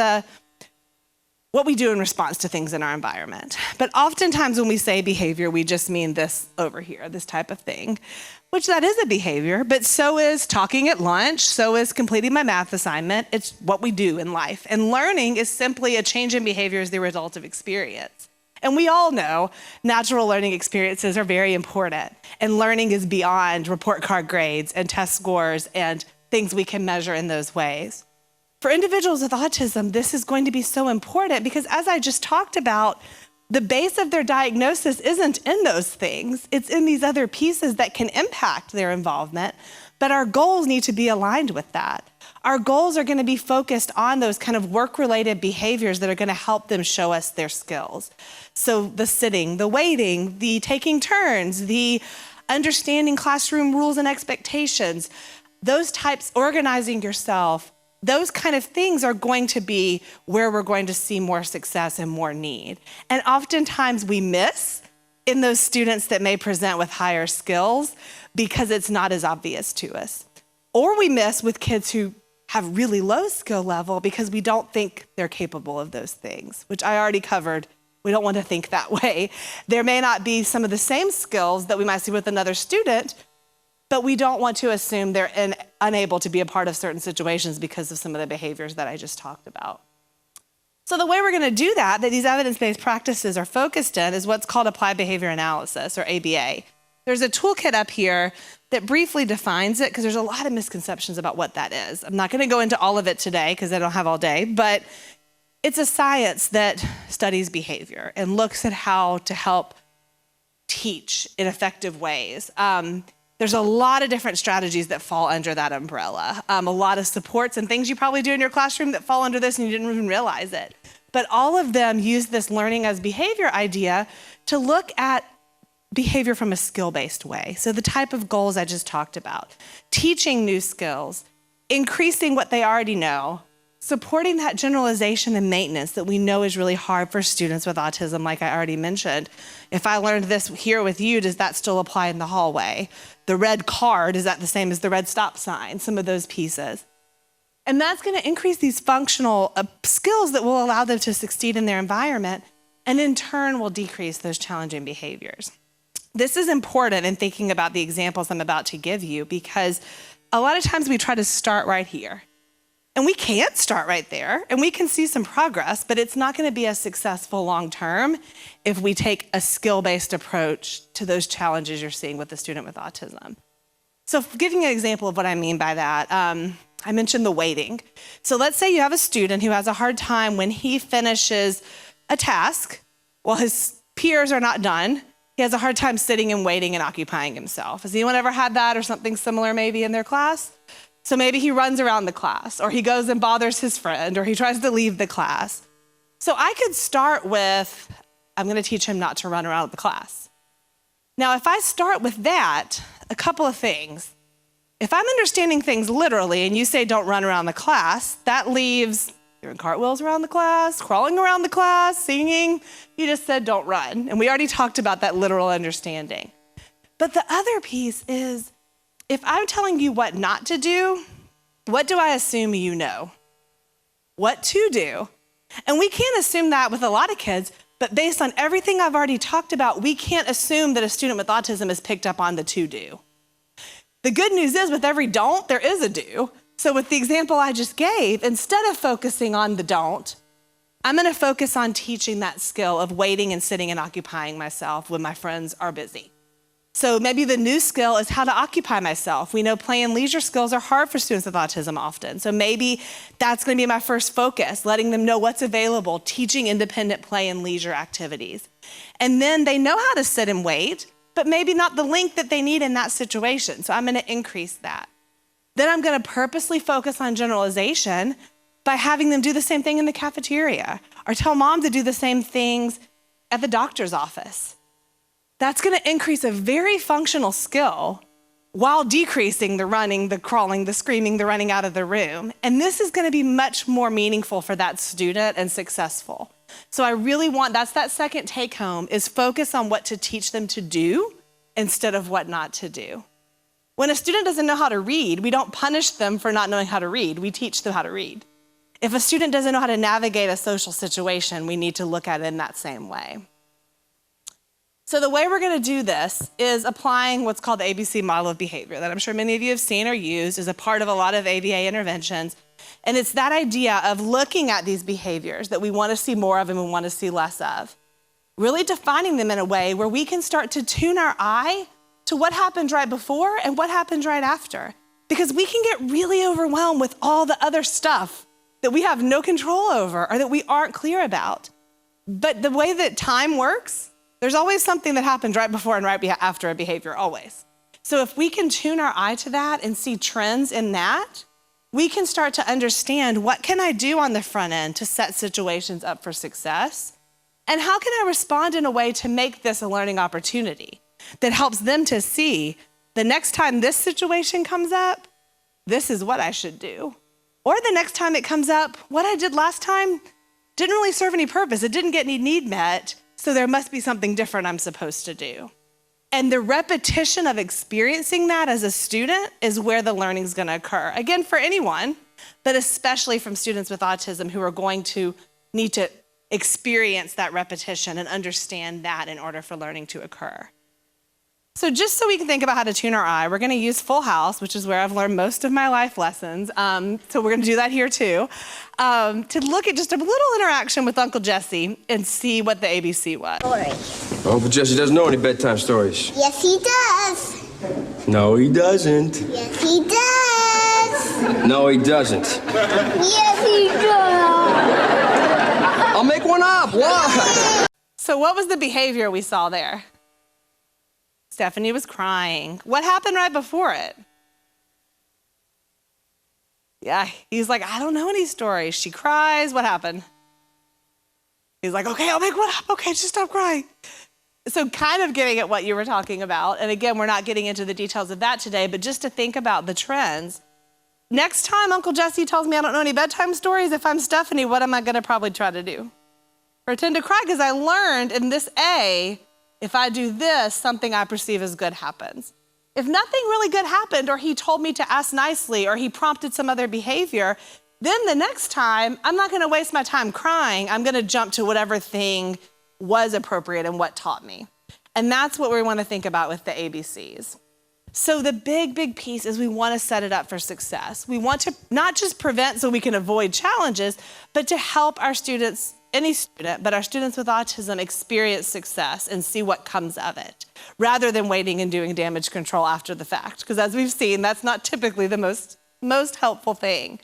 what we do in response to things in our environment. But oftentimes when we say behavior, we just mean this over here, this type of thing, which that is a behavior, but so is talking at lunch, so is completing my math assignment. It's what we do in life. And learning is simply a change in behavior as the result of experience. And we all know natural learning experiences are very important. And learning is beyond report card grades and test scores and things we can measure in those ways. For individuals with autism, this is going to be so important because, as I just talked about, the base of their diagnosis isn't in those things. It's in these other pieces that can impact their involvement, but our goals need to be aligned with that. Our goals are going to be focused on those kind of work-related behaviors that are going to help them show us their skills. So the sitting, the waiting, the taking turns, the understanding classroom rules and expectations, those types, organizing yourself, those kind of things are going to be where we're going to see more success and more need. And oftentimes we miss in those students that may present with higher skills because it's not as obvious to us. Or we miss with kids who have really low skill level because we don't think they're capable of those things, which I already covered. We don't want to think that way. There may not be some of the same skills that we might see with another student, but we don't want to assume they're unable to be a part of certain situations because of some of the behaviors that I just talked about. So the way we're going to do that these evidence-based practices are focused in, is what's called applied behavior analysis, or ABA. There's a toolkit up here that briefly defines it because there's a lot of misconceptions about what that is. I'm not going to go into all of it today because I don't have all day, but it's a science that studies behavior and looks at how to help teach in effective ways. There's a lot of different strategies that fall under that umbrella. A lot of supports and things you probably do in your classroom that fall under this and you didn't even realize it. But all of them use this learning as behavior idea to look at behavior from a skill-based way. So the type of goals I just talked about, teaching new skills, increasing what they already know, supporting that generalization and maintenance that we know is really hard for students with autism, like I already mentioned. If I learned this here with you, does that still apply in the hallway? The red card, is that the same as the red stop sign? Some of those pieces. And that's going to increase these functional skills that will allow them to succeed in their environment, and in turn will decrease those challenging behaviors. This is important in thinking about the examples I'm about to give you, because a lot of times we try to start right here. And we can't start right there, and we can see some progress, but it's not going to be as successful long-term if we take a skill-based approach to those challenges you're seeing with a student with autism. So giving an example of what I mean by that, I mentioned the waiting. So let's say you have a student who has a hard time when he finishes a task while his peers are not done. He has a hard time sitting and waiting and occupying himself. Has anyone ever had that or something similar maybe in their class? So maybe he runs around the class, or he goes and bothers his friend, or he tries to leave the class. So I could start with, I'm going to teach him not to run around the class. Now, if I start with that, a couple of things. If I'm understanding things literally and you say don't run around the class, that leaves doing cartwheels around the class, crawling around the class, singing. You just said don't run. And we already talked about that literal understanding. But the other piece is, if I'm telling you what not to do, what do I assume you know? What to do? And we can't assume that with a lot of kids, but based on everything I've already talked about, we can't assume that a student with autism has picked up on the to-do. The good news is with every don't, there is a do. So with the example I just gave, instead of focusing on the don't, I'm going to focus on teaching that skill of waiting and sitting and occupying myself when my friends are busy. So maybe the new skill is how to occupy myself. We know play and leisure skills are hard for students with autism often. So maybe that's going to be my first focus, letting them know what's available, teaching independent play and leisure activities. And then they know how to sit and wait, but maybe not the length that they need in that situation. So I'm going to increase that. Then I'm going to purposely focus on generalization by having them do the same thing in the cafeteria, or tell mom to do the same things at the doctor's office. That's going to increase a very functional skill while decreasing the running, the crawling, the screaming, the running out of the room. And this is going to be much more meaningful for that student and successful. So I really want, that's that second take home, is focus on what to teach them to do instead of what not to do. When a student doesn't know how to read, we don't punish them for not knowing how to read. We teach them how to read. If a student doesn't know how to navigate a social situation, we need to look at it in that same way. So the way we're going to do this is applying what's called the ABC model of behavior that I'm sure many of you have seen or used as a part of a lot of ABA interventions. And it's that idea of looking at these behaviors that we want to see more of and we want to see less of, really defining them in a way where we can start to tune our eye to what happened right before and what happened right after. Because we can get really overwhelmed with all the other stuff that we have no control over or that we aren't clear about. But the way that time works, there's always something that happens right before and right after a behavior, always. So if we can tune our eye to that and see trends in that, we can start to understand what can I do on the front end to set situations up for success? And how can I respond in a way to make this a learning opportunity that helps them to see the next time this situation comes up, this is what I should do. Or the next time it comes up, what I did last time didn't really serve any purpose. It didn't get any need met, so there must be something different I'm supposed to do. And the repetition of experiencing that as a student is where the learning is going to occur. Again, for anyone, but especially from students with autism who are going to need to experience that repetition and understand that in order for learning to occur. So just so we can think about how to tune our eye, we're going to use Full House, which is where I've learned most of my life lessons. So we're going to do that here too, to look at just a little interaction with Uncle Jesse and see what the ABC was. Uncle Jesse doesn't know any bedtime stories. Yes, he does. No, he doesn't. Yes, he does. No, he doesn't. Yes, he does. I'll make one up. Why? So what was the behavior we saw there? Stephanie was crying. What happened right before it? Yeah, he's like, I don't know any stories. She cries. What happened? He's like, okay, I'll make one up. Okay, just stop crying. So kind of getting at what you were talking about. And again, we're not getting into the details of that today, but just to think about the trends. Next time Uncle Jesse tells me I don't know any bedtime stories, if I'm Stephanie, what am I going to probably try to do? Pretend to cry, because I learned in this A, if I do this, something I perceive as good happens. If nothing really good happened, or he told me to ask nicely, or he prompted some other behavior, then the next time, I'm not going to waste my time crying. I'm going to jump to whatever thing was appropriate and what taught me. And that's what we want to think about with the ABCs. So the big piece is we want to set it up for success. We want to not just prevent so we can avoid challenges, but to help our students, any student, but our students with autism experience success and see what comes of it, rather than waiting and doing damage control after the fact. Because as we've seen, that's not typically the most helpful thing.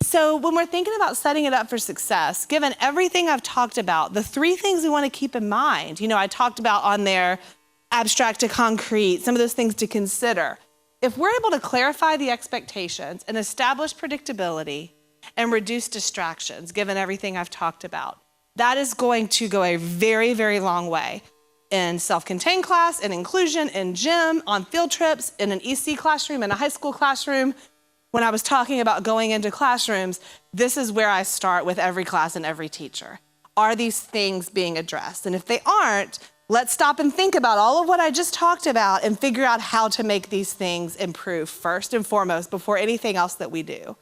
So when we're thinking about setting it up for success, given everything I've talked about, the three things we want to keep in mind, I talked about on there, abstract to concrete, some of those things to consider. If we're able to clarify the expectations and establish predictability and reduce distractions, given everything I've talked about, that is going to go a very, very long way in self-contained class, in inclusion, in gym, on field trips, in an EC classroom, in a high school classroom. When I was talking about going into classrooms, this is where I start with every class and every teacher. Are these things being addressed? And if they aren't, let's stop and think about all of what I just talked about and figure out how to make these things improve first and foremost before anything else that we do.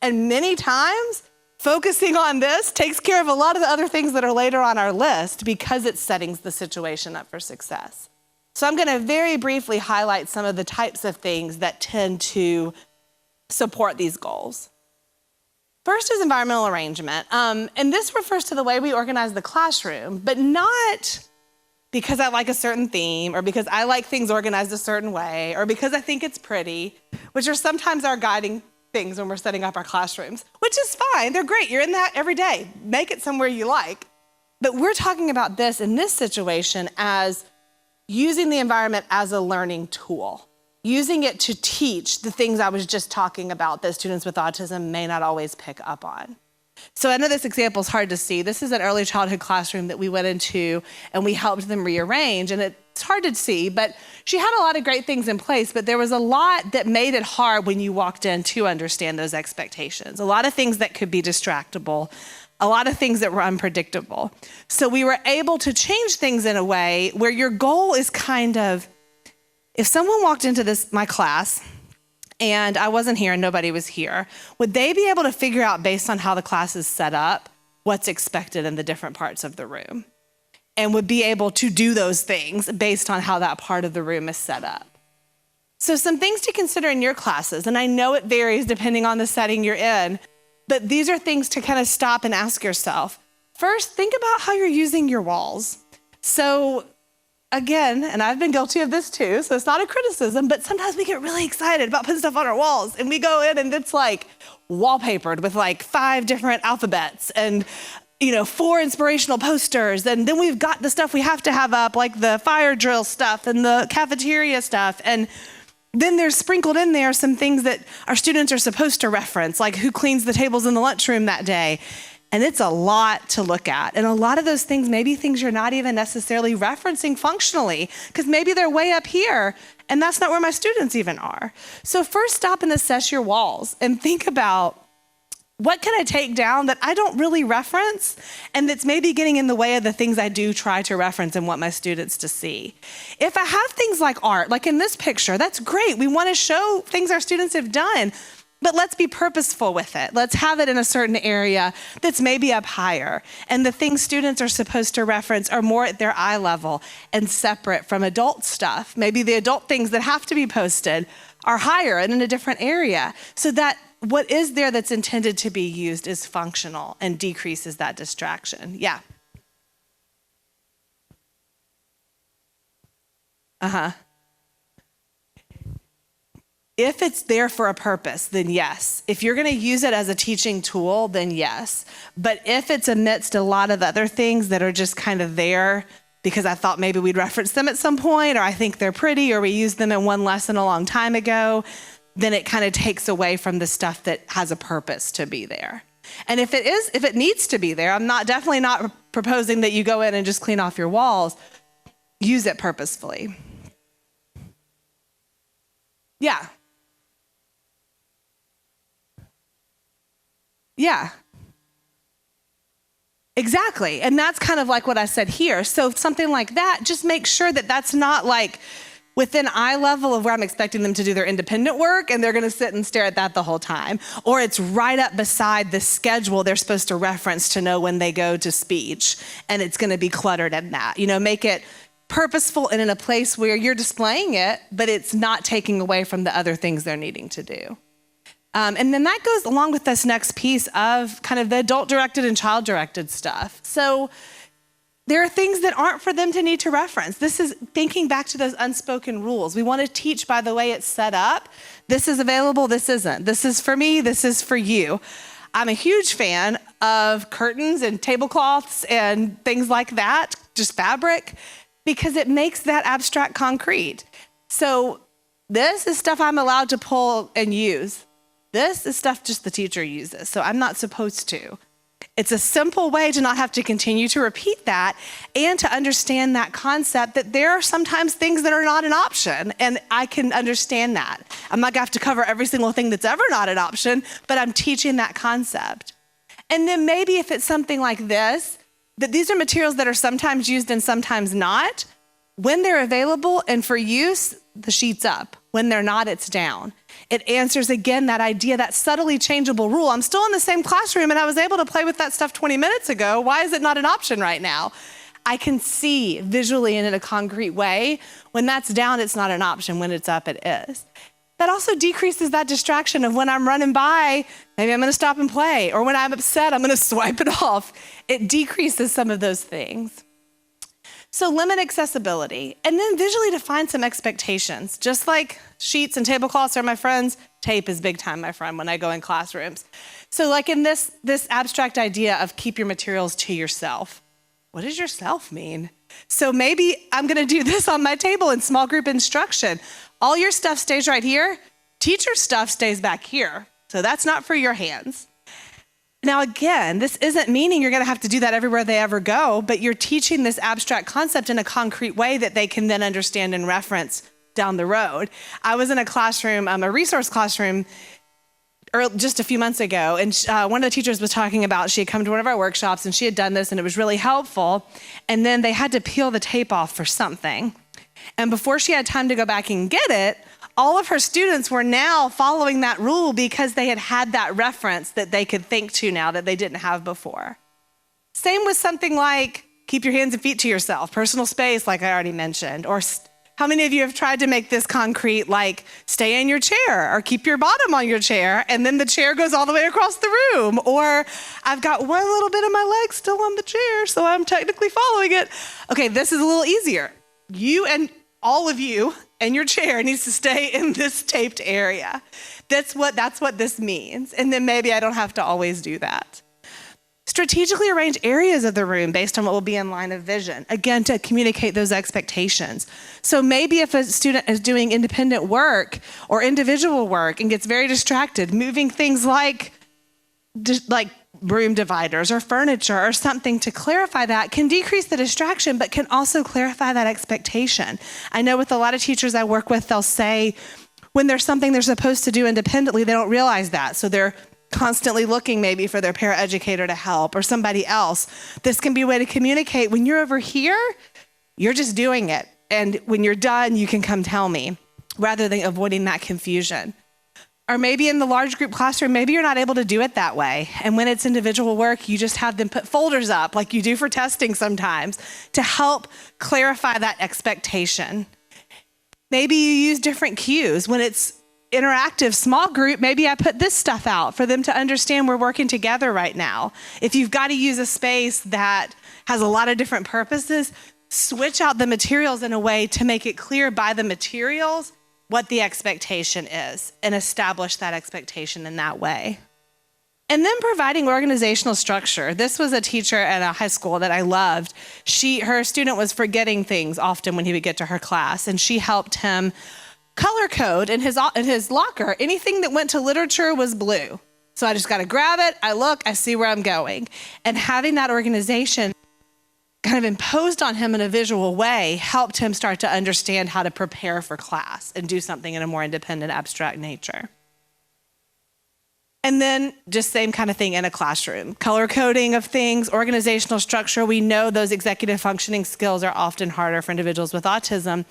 And many times, focusing on this takes care of a lot of the other things that are later on our list because it settings the situation up for success. So I'm going to very briefly highlight some of the types of things that tend to support these goals. First is environmental arrangement. And this refers to the way we organize the classroom, but not because I like a certain theme or because I like things organized a certain way or because I think it's pretty, which are sometimes our guiding things when we're setting up our classrooms, which is fine. They're great. You're in that every day. Make it somewhere you like. But we're talking about this in this situation as using the environment as a learning tool, using it to teach the things I was just talking about that students with autism may not always pick up on. So I know this example is hard to see. This is an early childhood classroom that we went into and we helped them rearrange, and it's hard to see, but she had a lot of great things in place, but there was a lot that made it hard when you walked in to understand those expectations. A lot of things that could be distractible, a lot of things that were unpredictable. So we were able to change things in a way where your goal is kind of, if someone walked into my class and I wasn't here and nobody was here, would they be able to figure out based on how the class is set up what's expected in the different parts of the room? And would be able to do those things based on how that part of the room is set up. So some things to consider in your classes, and I know it varies depending on the setting you're in, but these are things to kind of stop and ask yourself. First, think about how you're using your walls. So again, and I've been guilty of this too, so it's not a criticism, but sometimes we get really excited about putting stuff on our walls and we go in and it's like wallpapered with like 5 different alphabets and 4 inspirational posters. And then we've got the stuff we have to have up, like the fire drill stuff and the cafeteria stuff. And then there's sprinkled in there some things that our students are supposed to reference, like who cleans the tables in the lunchroom that day. And it's a lot to look at. And a lot of those things, maybe things you're not even necessarily referencing functionally, because maybe they're way up here and that's not where my students even are. So first stop and assess your walls and think about What can I take down that I don't really reference and that's maybe getting in the way of the things I do try to reference and want my students to see? If I have things like art, like in this picture, that's great. We want to show things our students have done, but let's be purposeful with it. Let's have it in a certain area that's maybe up higher. And the things students are supposed to reference are more at their eye level and separate from adult stuff. Maybe the adult things that have to be posted are higher and in a different area, so that what is there that's intended to be used is functional and decreases that distraction. Yeah. If it's there for a purpose, then yes. If you're going to use it as a teaching tool, then yes. But if it's amidst a lot of other things that are just kind of there because I thought maybe we'd reference them at some point, or I think they're pretty, or we used them in one lesson a long time ago, then it kind of takes away from the stuff that has a purpose to be there. And if it needs to be there, I'm definitely not proposing that you go in and just clean off your walls. Use it purposefully. Yeah. Yeah. Exactly. And that's kind of like what I said here. So something like that, just make sure that that's not like within eye level of where I'm expecting them to do their independent work and they're going to sit and stare at that the whole time. Or it's right up beside the schedule they're supposed to reference to know when they go to speech, and it's going to be cluttered in that. Make it purposeful and in a place where you're displaying it, but it's not taking away from the other things they're needing to do. And then that goes along with this next piece of kind of the adult-directed and child-directed stuff. So there are things that aren't for them to need to reference. This is thinking back to those unspoken rules. We want to teach by the way it's set up. This is available, this isn't. This is for me, this is for you. I'm a huge fan of curtains and tablecloths and things like that, just fabric, because it makes that abstract concrete. So this is stuff I'm allowed to pull and use. This is stuff just the teacher uses, so I'm not supposed to. It's a simple way to not have to continue to repeat that and to understand that concept that there are sometimes things that are not an option, and I can understand that. I'm not gonna have to cover every single thing that's ever not an option, but I'm teaching that concept. And then maybe if it's something like this, that these are materials that are sometimes used and sometimes not, when they're available and for use, the sheet's up. When they're not, it's down. It answers, again, that idea, that subtly changeable rule. I'm still in the same classroom and I was able to play with that stuff 20 minutes ago. Why is it not an option right now? I can see visually and in a concrete way. When that's down, it's not an option. When it's up, it is. That also decreases that distraction of when I'm running by, maybe I'm going to stop and play, or when I'm upset, I'm going to swipe it off. It decreases some of those things. So limit accessibility, and then visually define some expectations. Just like sheets and tablecloths are my friends, tape is big time my friend when I go in classrooms. So like in this abstract idea of keep your materials to yourself. What does yourself mean? So maybe I'm gonna do this on my table in small group instruction. All your stuff stays right here. Teacher stuff stays back here. So that's not for your hands. Now, again, this isn't meaning you're going to have to do that everywhere they ever go, but you're teaching this abstract concept in a concrete way that they can then understand and reference down the road. I was in a classroom, a resource classroom, just a few months ago, and one of the teachers was talking about, she had come to one of our workshops and she had done this and it was really helpful, and then they had to peel the tape off for something. And before she had time to go back and get it, all of her students were now following that rule because they had that reference that they could think to now that they didn't have before. Same with something like keep your hands and feet to yourself, personal space, like I already mentioned. Or how many of you have tried to make this concrete, like stay in your chair or keep your bottom on your chair and then the chair goes all the way across the room? Or I've got one little bit of my leg still on the chair, so I'm technically following it. Okay, this is a little easier. You and all of you and your chair needs to stay in this taped area. That's what this means. And then maybe I don't have to always do that. Strategically arrange areas of the room based on what will be in line of vision, again, to communicate those expectations. So maybe if a student is doing independent work or individual work and gets very distracted, moving things like room dividers or furniture or something to clarify that can decrease the distraction, but can also clarify that expectation. I know with a lot of teachers I work with, they'll say when there's something they're supposed to do independently, they don't realize that. So they're constantly looking maybe for their paraeducator to help or somebody else. This can be a way to communicate. When you're over here, you're just doing it. And when you're done, you can come tell me, rather than avoiding that confusion. Or maybe in the large group classroom, maybe you're not able to do it that way. And when it's individual work, you just have them put folders up like you do for testing sometimes to help clarify that expectation. Maybe you use different cues. When it's interactive small group, maybe I put this stuff out for them to understand we're working together right now. If you've got to use a space that has a lot of different purposes, switch out the materials in a way to make it clear by the materials what the expectation is and establish that expectation in that way. And then providing organizational structure. This was a teacher at a high school that I loved. Her student was forgetting things often when he would get to her class, and she helped him color code in his locker. Anything that went to literature was blue. So I just got to grab it, I look, I see where I'm going. And having that organization kind of imposed on him in a visual way helped him start to understand how to prepare for class and do something in a more independent, abstract nature. And then just same kind of thing in a classroom. Color coding of things, organizational structure. We know those executive functioning skills are often harder for individuals with autism.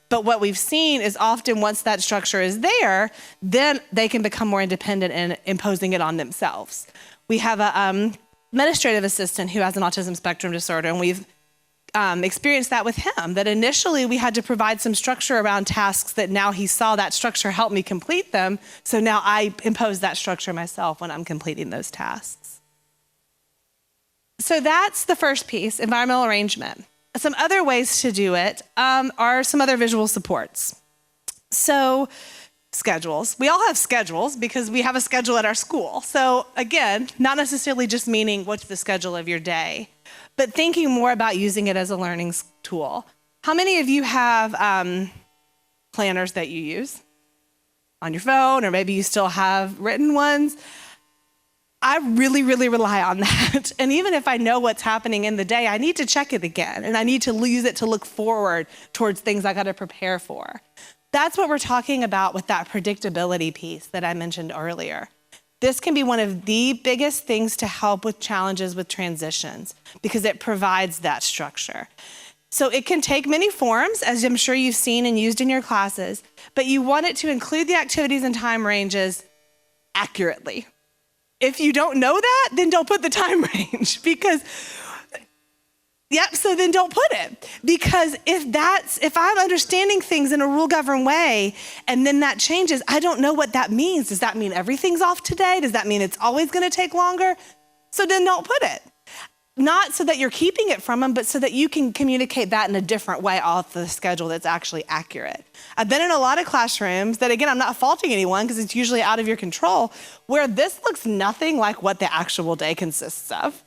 But what we've seen is often once that structure is there, then they can become more independent in imposing it on themselves. We have a administrative assistant who has an autism spectrum disorder, and we've experienced that with him, that initially we had to provide some structure around tasks that now he saw that structure help me complete them. So now I impose that structure myself when I'm completing those tasks. So that's the first piece, environmental arrangement. Some other ways to do it are some other visual supports. So schedules. We all have schedules because we have a schedule at our school. So again, not necessarily just meaning what's the schedule of your day, but thinking more about using it as a learning tool. How many of you have planners that you use on your phone, or maybe you still have written ones? I really, really rely on that. And even if I know what's happening in the day, I need to check it again. And I need to use it to look forward towards things I got to prepare for. That's what we're talking about with that predictability piece that I mentioned earlier. This can be one of the biggest things to help with challenges with transitions because it provides that structure. So it can take many forms, as I'm sure you've seen and used in your classes, but you want it to include the activities and time ranges accurately. If you don't know that, then don't put the time range so then don't put it. Because if I'm understanding things in a rule-governed way and then that changes, I don't know what that means. Does that mean everything's off today? Does that mean it's always gonna take longer? So then don't put it. Not so that you're keeping it from them, but so that you can communicate that in a different way off the schedule that's actually accurate. I've been in a lot of classrooms that, again, I'm not faulting anyone because it's usually out of your control, where this looks nothing like what the actual day consists of.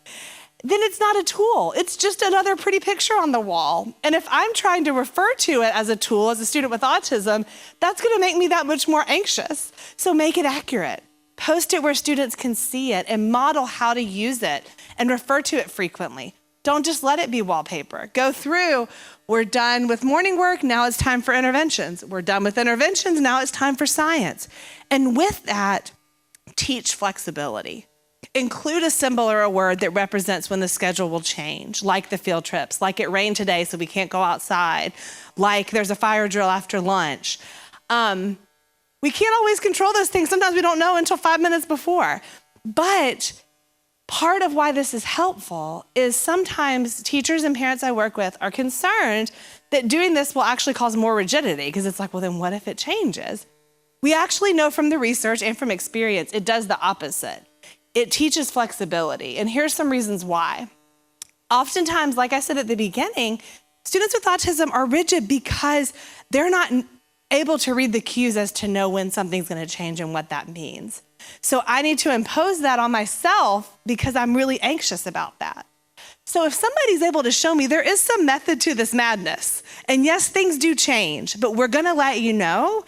Then it's not a tool. It's just another pretty picture on the wall. And if I'm trying to refer to it as a tool, as a student with autism, that's gonna make me that much more anxious. So make it accurate. Post it where students can see it and model how to use it and refer to it frequently. Don't just let it be wallpaper. Go through, we're done with morning work, now it's time for interventions. We're done with interventions, now it's time for science. And with that, teach flexibility. Include a symbol or a word that represents when the schedule will change, like the field trips, like it rained today so we can't go outside, like there's a fire drill after lunch. We can't always control those things. Sometimes we don't know until 5 minutes before. But part of why this is helpful is sometimes teachers and parents I work with are concerned that doing this will actually cause more rigidity because it's like, well, then what if it changes? We actually know from the research and from experience, it does the opposite. It teaches flexibility, and here's some reasons why. Oftentimes, like I said at the beginning, students with autism are rigid because they're not able to read the cues as to know when something's gonna change and what that means. So I need to impose that on myself because I'm really anxious about that. So if somebody's able to show me there is some method to this madness, and yes, things do change, but we're gonna let you know,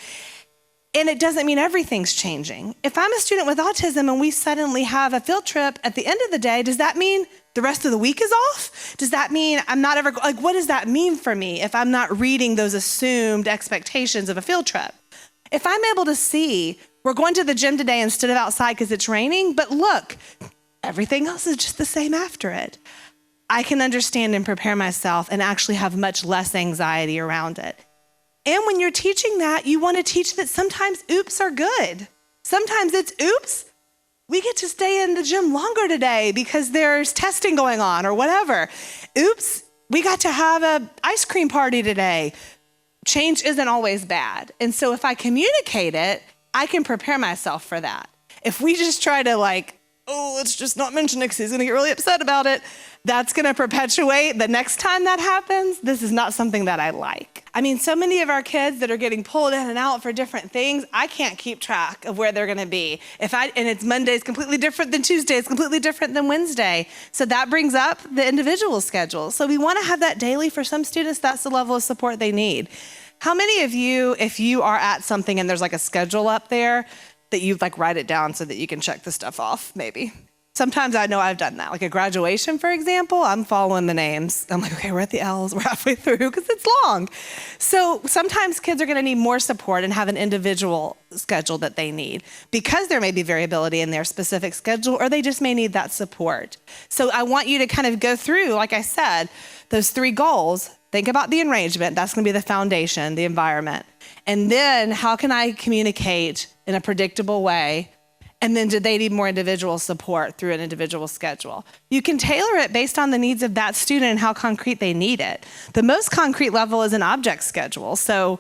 and it doesn't mean everything's changing. If I'm a student with autism and we suddenly have a field trip at the end of the day, does that mean the rest of the week is off? Does that mean I'm not ever, like, what does that mean for me if I'm not reading those assumed expectations of a field trip? If I'm able to see We're going to the gym today instead of outside because it's raining, but look, everything else is just the same after it. I can understand and prepare myself and actually have much less anxiety around it. And when you're teaching that, you want to teach that sometimes oops are good. Sometimes it's oops, we get to stay in the gym longer today because there's testing going on or whatever. Oops, we got to have an ice cream party today. Change isn't always bad. And so if I communicate it, I can prepare myself for that. If we just try to let's just not mention it because he's going to get really upset about it, that's going to perpetuate the next time that happens. This is not something that I like. I mean, so many of our kids that are getting pulled in and out for different things, I can't keep track of where they're going to be. And it's Monday's completely different than Tuesday, it's completely different than Wednesday. So that brings up the individual schedule. So we want to have that daily. For some students, that's the level of support they need. How many of you, if you are at something and there's a schedule up there, that you write it down so that you can check the stuff off, maybe? Sometimes I know I've done that. Like a graduation, for example, I'm following the names. I'm okay, we're at the L's, we're halfway through because it's long. So sometimes kids are gonna need more support and have an individual schedule that they need because there may be variability in their specific schedule, or they just may need that support. So I want you to kind of go through, like I said, those 3 goals. Think about the arrangement. That's gonna be the foundation, the environment. And then how can I communicate in a predictable way? And then do they need more individual support through an individual schedule? You can tailor it based on the needs of that student and how concrete they need it. The most concrete level is an object schedule. So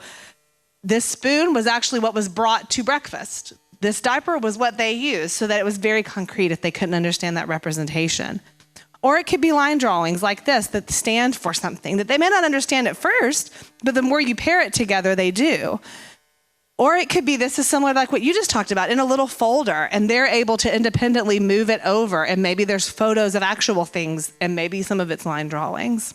this spoon was actually what was brought to breakfast. This diaper was what they used, so that it was very concrete if they couldn't understand that representation. Or it could be line drawings like this that stand for something that they may not understand at first, but the more you pair it together, they do. Or it could be, this is similar to like what you just talked about, in a little folder, and they're able to independently move it over, and maybe there's photos of actual things, and maybe some of it's line drawings.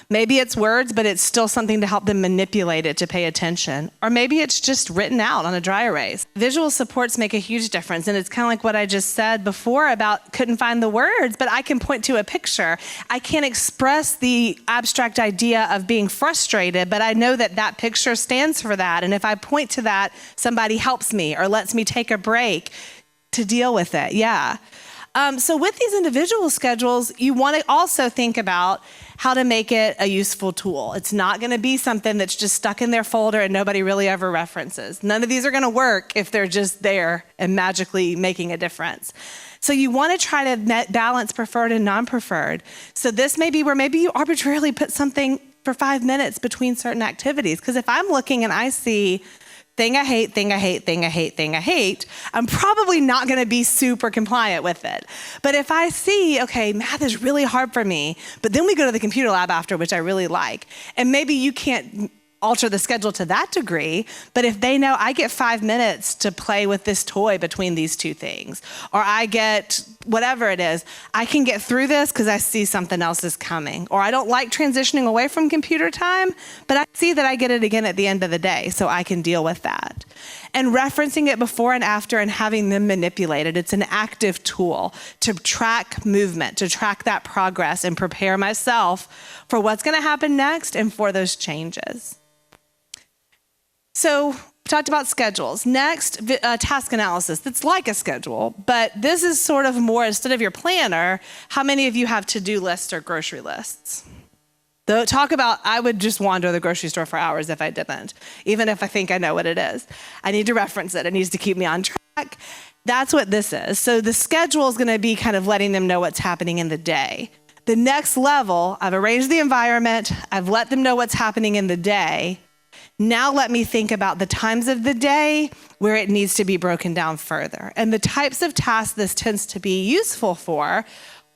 Maybe it's words, but it's still something to help them manipulate it to pay attention. Or maybe it's just written out on a dry erase. Visual supports make a huge difference, and it's kind of like what I just said before about couldn't find the words, but I can point to a picture. I can't express the abstract idea of being frustrated, but I know that that picture stands for that, and if I point to that, somebody helps me or lets me take a break to deal with it, yeah. So with these individual schedules, you want to also think about how to make it a useful tool. It's not going to be something that's just stuck in their folder and nobody really ever references. None of these are going to work if they're just there and magically making a difference. So you want to try to balance preferred and non-preferred. So this may be where maybe you arbitrarily put something for 5 minutes between certain activities. Because if I'm looking and I see thing I hate, thing I hate, thing I hate, thing I hate, I'm probably not going to be super compliant with it. But if I see, okay, math is really hard for me, but then we go to the computer lab after, which I really like, and maybe you can't alter the schedule to that degree, but if they know I get 5 minutes to play with this toy between these 2 things, or I get whatever it is, I can get through this because I see something else is coming. Or I don't like transitioning away from computer time, but I see that I get it again at the end of the day, so I can deal with that. And referencing it before and after and having them manipulate it, it's an active tool to track movement, to track that progress and prepare myself for what's going to happen next and for those changes. So we talked about schedules. Next, task analysis. That's like a schedule, but this is sort of more, instead of your planner, how many of you have to-do lists or grocery lists? Talk about, I would just wander the grocery store for hours if I didn't, even if I think I know what it is. I need to reference it. It needs to keep me on track. That's what this is. So the schedule is going to be kind of letting them know what's happening in the day. The next level, I've arranged the environment. I've let them know what's happening in the day. Now let me think about the times of the day where it needs to be broken down further. And the types of tasks this tends to be useful for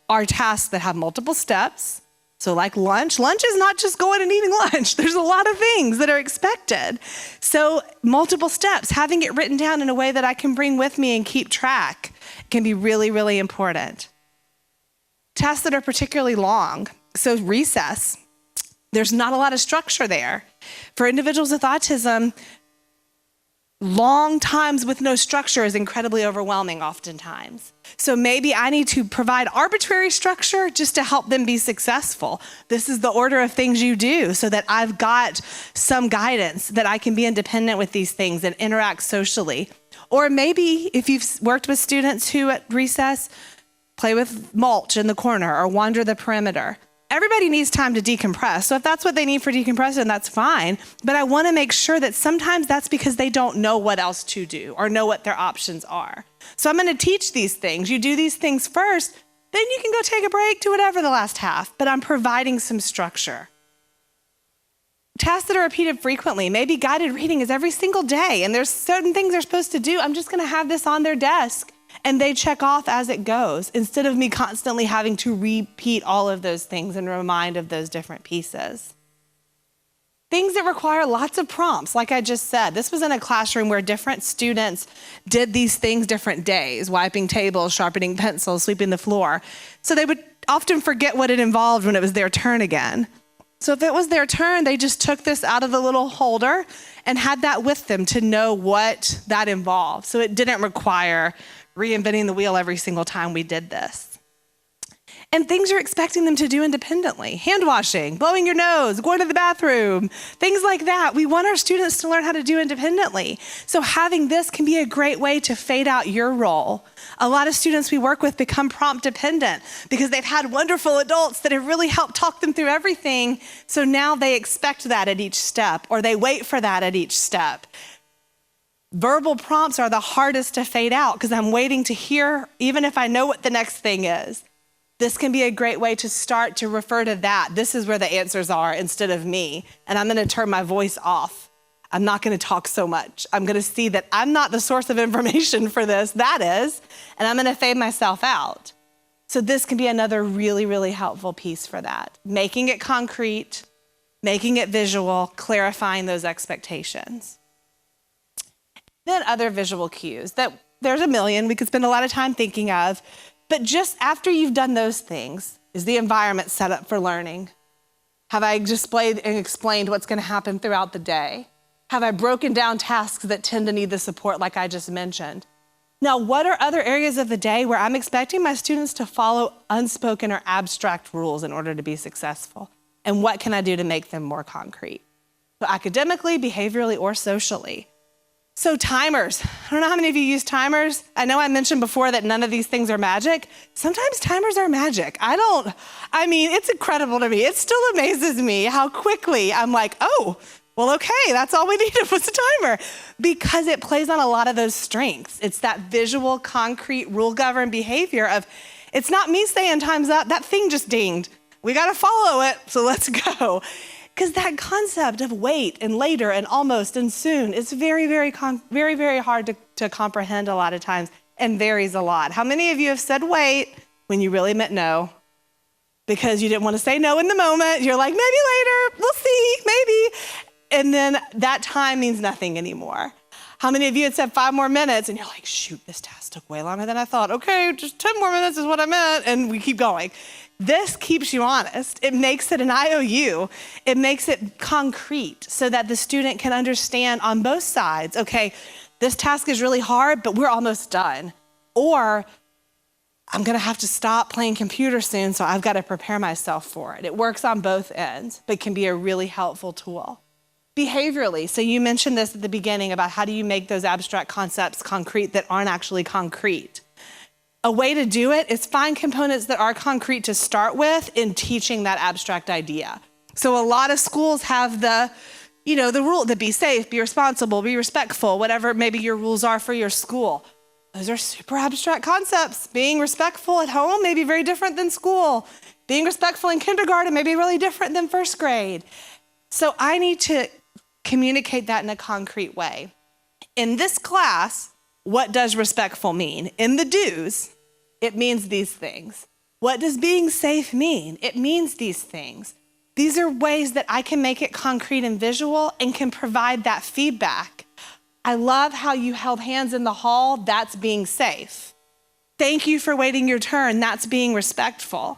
are tasks that have multiple steps. So like lunch. Lunch is not just going and eating lunch. There's a lot of things that are expected. So multiple steps, having it written down in a way that I can bring with me and keep track can be really, really important. Tasks that are particularly long. So recess. There's not a lot of structure there. For individuals with autism, long times with no structure is incredibly overwhelming oftentimes. So maybe I need to provide arbitrary structure just to help them be successful. This is the order of things you do so that I've got some guidance that I can be independent with these things and interact socially. Or maybe if you've worked with students who at recess play with mulch in the corner or wander the perimeter. Everybody needs time to decompress. So if that's what they need for decompression, that's fine. But I want to make sure that sometimes that's because they don't know what else to do or know what their options are. So I'm going to teach these things. You do these things first, then you can go take a break, do whatever the last half. But I'm providing some structure. Tasks that are repeated frequently. Maybe guided reading is every single day, and there's certain things they're supposed to do. I'm just going to have this on their desk. And they check off as it goes, instead of me constantly having to repeat all of those things and remind of those different pieces. Things that require lots of prompts, like I just said. This was in a classroom where different students did these things different days, wiping tables, sharpening pencils, sweeping the floor. So they would often forget what it involved when it was their turn again. So if it was their turn, they just took this out of the little holder and had that with them to know what that involved. So it didn't require reinventing the wheel every single time we did this. And things you're expecting them to do independently. Hand washing, blowing your nose, going to the bathroom, things like that. We want our students to learn how to do independently. So having this can be a great way to fade out your role. A lot of students we work with become prompt dependent because they've had wonderful adults that have really helped talk them through everything. So now they expect that at each step, or they wait for that at each step. Verbal prompts are the hardest to fade out because I'm waiting to hear, even if I know what the next thing is. This can be a great way to start to refer to that. This is where the answers are instead of me. And I'm going to turn my voice off. I'm not going to talk so much. I'm going to see that I'm not the source of information for this, that is, and I'm going to fade myself out. So this can be another really, really helpful piece for that. Making it concrete, making it visual, clarifying those expectations. Then other visual cues that there's a million we could spend a lot of time thinking of, but just after you've done those things, is the environment set up for learning? Have I displayed and explained what's going to happen throughout the day? Have I broken down tasks that tend to need the support like I just mentioned? Now, what are other areas of the day where I'm expecting my students to follow unspoken or abstract rules in order to be successful? And what can I do to make them more concrete? So academically, behaviorally, or socially. So timers, I don't know how many of you use timers. I know I mentioned before that none of these things are magic. Sometimes timers are magic. It's incredible to me. It still amazes me how quickly I'm like, oh, well, okay, that's all we needed was a timer. Because it plays on a lot of those strengths. It's that visual, concrete, rule-governed behavior of, it's not me saying time's up, that thing just dinged. We gotta follow it, so let's go. Because that concept of wait and later and almost and soon is very, very hard to comprehend a lot of times and varies a lot. How many of you have said wait when you really meant no? Because you didn't want to say no in the moment. You're like, maybe later, we'll see, maybe. And then that time means nothing anymore. How many of you had said 5 more minutes and you're like, shoot, this task took way longer than I thought. Okay, just 10 more minutes is what I meant, and we keep going. This keeps you honest. It makes it an IOU. It makes it concrete so that the student can understand on both sides, okay, this task is really hard, but we're almost done. Or I'm gonna have to stop playing computer soon, so I've gotta prepare myself for it. It works on both ends, but can be a really helpful tool. Behaviorally, so you mentioned this at the beginning about how do you make those abstract concepts concrete that aren't actually concrete. A way to do it is find components that are concrete to start with in teaching that abstract idea. So a lot of schools have the rule to be safe, be responsible, be respectful, whatever maybe your rules are for your school. Those are super abstract concepts. Being respectful at home may be very different than school. Being respectful in kindergarten may be really different than first grade. So I need to communicate that in a concrete way. In this class, what does respectful mean? In the do's, it means these things. What does being safe mean? It means these things. These are ways that I can make it concrete and visual and can provide that feedback. I love how you held hands in the hall. That's being safe. Thank you for waiting your turn. That's being respectful.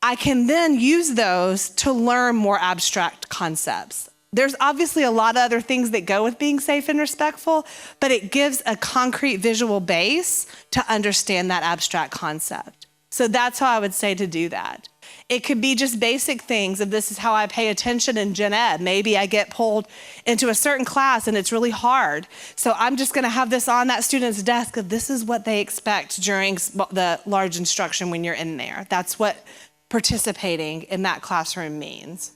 I can then use those to learn more abstract concepts. There's obviously a lot of other things that go with being safe and respectful, but it gives a concrete visual base to understand that abstract concept. So that's how I would say to do that. It could be just basic things of this is how I pay attention in gen ed. Maybe I get pulled into a certain class and it's really hard. So I'm just gonna have this on that student's desk of this is what they expect during the large instruction when you're in there. That's what participating in that classroom means.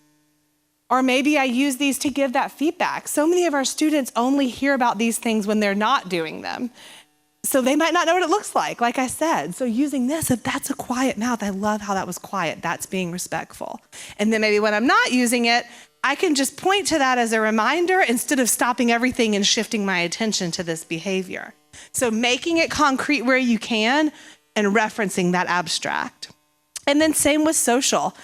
Or maybe I use these to give that feedback. So many of our students only hear about these things when they're not doing them. So they might not know what it looks like I said. So using this, if that's a quiet mouth, I love how that was quiet. That's being respectful. And then maybe when I'm not using it, I can just point to that as a reminder instead of stopping everything and shifting my attention to this behavior. So making it concrete where you can and referencing that abstract. And then same with social.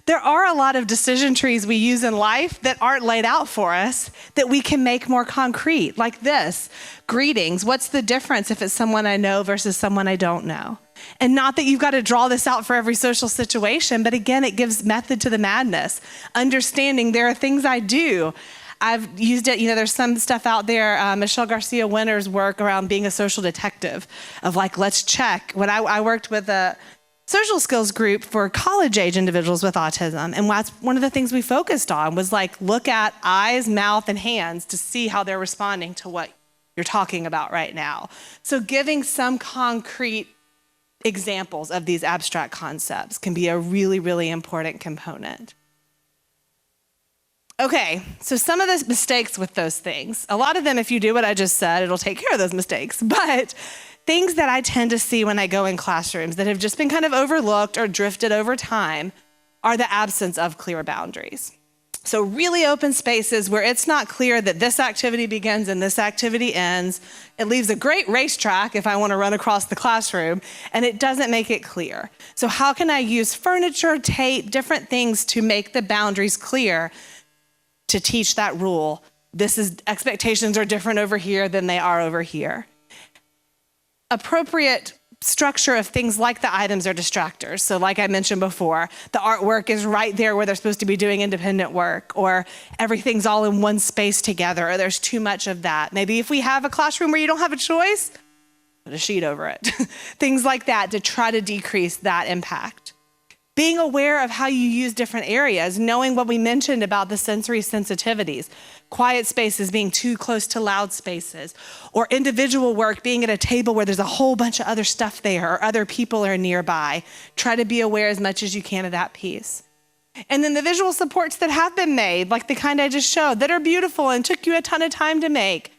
There are a lot of decision trees we use in life that aren't laid out for us that we can make more concrete, like this. Greetings, what's the difference if it's someone I know versus someone I don't know? And not that you've got to draw this out for every social situation, but again, it gives method to the madness. Understanding there are things I do. I've used it, there's some stuff out there, Michelle Garcia Winter's work around being a social detective of let's check. When I worked with a social skills group for college-age individuals with autism. And that's one of the things we focused on was look at eyes, mouth, and hands to see how they're responding to what you're talking about right now. So giving some concrete examples of these abstract concepts can be a really, really important component. Okay, so some of the mistakes with those things. A lot of them, if you do what I just said, it'll take care of those mistakes. But things that I tend to see when I go in classrooms that have just been kind of overlooked or drifted over time are the absence of clear boundaries. So really open spaces where it's not clear that this activity begins and this activity ends. It leaves a great racetrack if I want to run across the classroom, and it doesn't make it clear. So how can I use furniture, tape, different things to make the boundaries clear to teach that rule? Expectations are different over here than they are over here. Appropriate structure of things like the items are distractors. So like I mentioned before, the artwork is right there where they're supposed to be doing independent work, or everything's all in one space together, or there's too much of that. Maybe if we have a classroom where you don't have a choice, put a sheet over it. Things like that to try to decrease that impact. Being aware of how you use different areas, knowing what we mentioned about the sensory sensitivities, quiet spaces being too close to loud spaces, or individual work being at a table where there's a whole bunch of other stuff there or other people are nearby. Try to be aware as much as you can of that piece. And then the visual supports that have been made, like the kind I just showed, that are beautiful and took you a ton of time to make,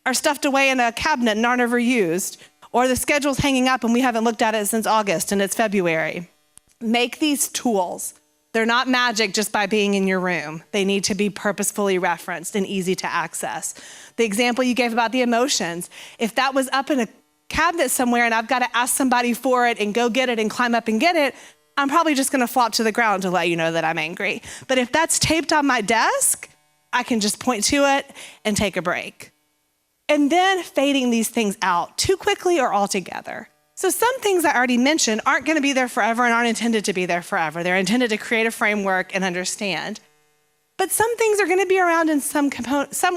are stuffed away in a cabinet and aren't ever used, or the schedule's hanging up and we haven't looked at it since August and it's February. Make these tools. They're not magic just by being in your room. They need to be purposefully referenced and easy to access. The example you gave about the emotions, if that was up in a cabinet somewhere and I've got to ask somebody for it and go get it and climb up and get it, I'm probably just going to flop to the ground to let you know that I'm angry. But if that's taped on my desk, I can just point to it and take a break. And then fading these things out too quickly or altogether. So some things I already mentioned aren't going to be there forever and aren't intended to be there forever. They're intended to create a framework and understand. But some things are going to be around in some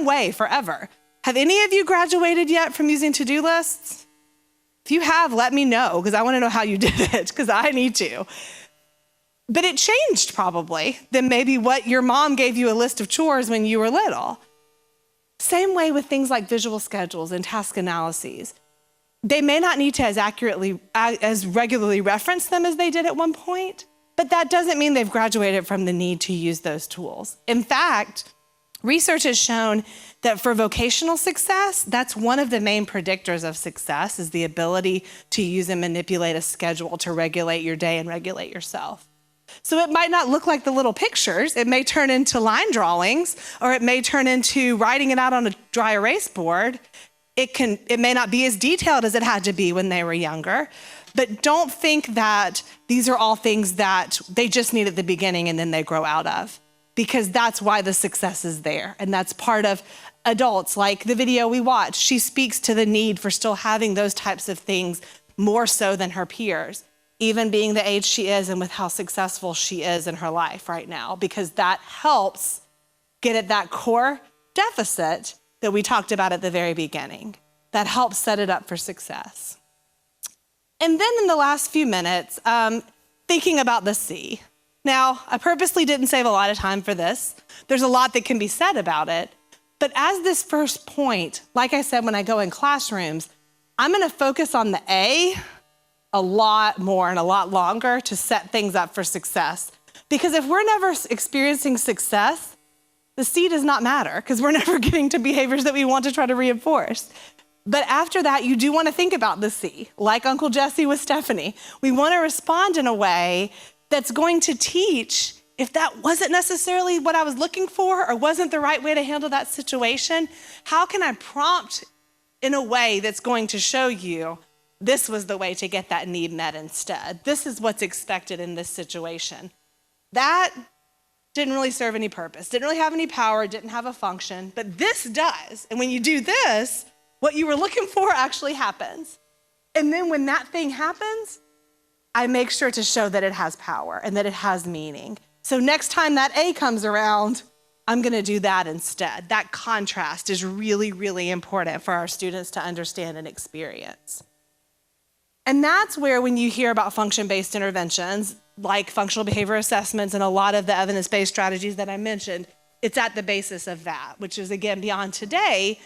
way forever. Have any of you graduated yet from using to-do lists? If you have, let me know, because I want to know how you did it, because I need to. But it changed probably than maybe what your mom gave you a list of chores when you were little. Same way with things like visual schedules and task analyses. They may not need to as regularly reference them as they did at one point, but that doesn't mean they've graduated from the need to use those tools. In fact, research has shown that for vocational success, that's one of the main predictors of success is the ability to use and manipulate a schedule to regulate your day and regulate yourself. So it might not look like the little pictures. It may turn into line drawings, or it may turn into writing it out on a dry erase board. It may not be as detailed as it had to be when they were younger, but don't think that these are all things that they just need at the beginning and then they grow out of, because that's why the success is there. And that's part of adults, like the video we watched. She speaks to the need for still having those types of things more so than her peers, even being the age she is and with how successful she is in her life right now, because that helps get at that core deficit that we talked about at the very beginning. That helps set it up for success. And then in the last few minutes, thinking about the C. Now, I purposely didn't save a lot of time for this. There's a lot that can be said about it. But as this first point, like I said, when I go in classrooms, I'm gonna focus on the A a lot more and a lot longer to set things up for success. Because if we're never experiencing success, the C does not matter because we're never getting to behaviors that we want to try to reinforce. But after that, you do want to think about the C, like Uncle Jesse with Stephanie. We want to respond in a way that's going to teach if that wasn't necessarily what I was looking for or wasn't the right way to handle that situation, how can I prompt in a way that's going to show you this was the way to get that need met instead. This is what's expected in this situation. That didn't really serve any purpose, didn't really have any power, didn't have a function, but this does. And when you do this, what you were looking for actually happens. And then when that thing happens, I make sure to show that it has power and that it has meaning. So next time that A comes around, I'm gonna do that instead. That contrast is really, really important for our students to understand and experience. And that's where when you hear about function-based interventions, like functional behavior assessments and a lot of the evidence-based strategies that I mentioned, it's at the basis of that, which is again beyond today,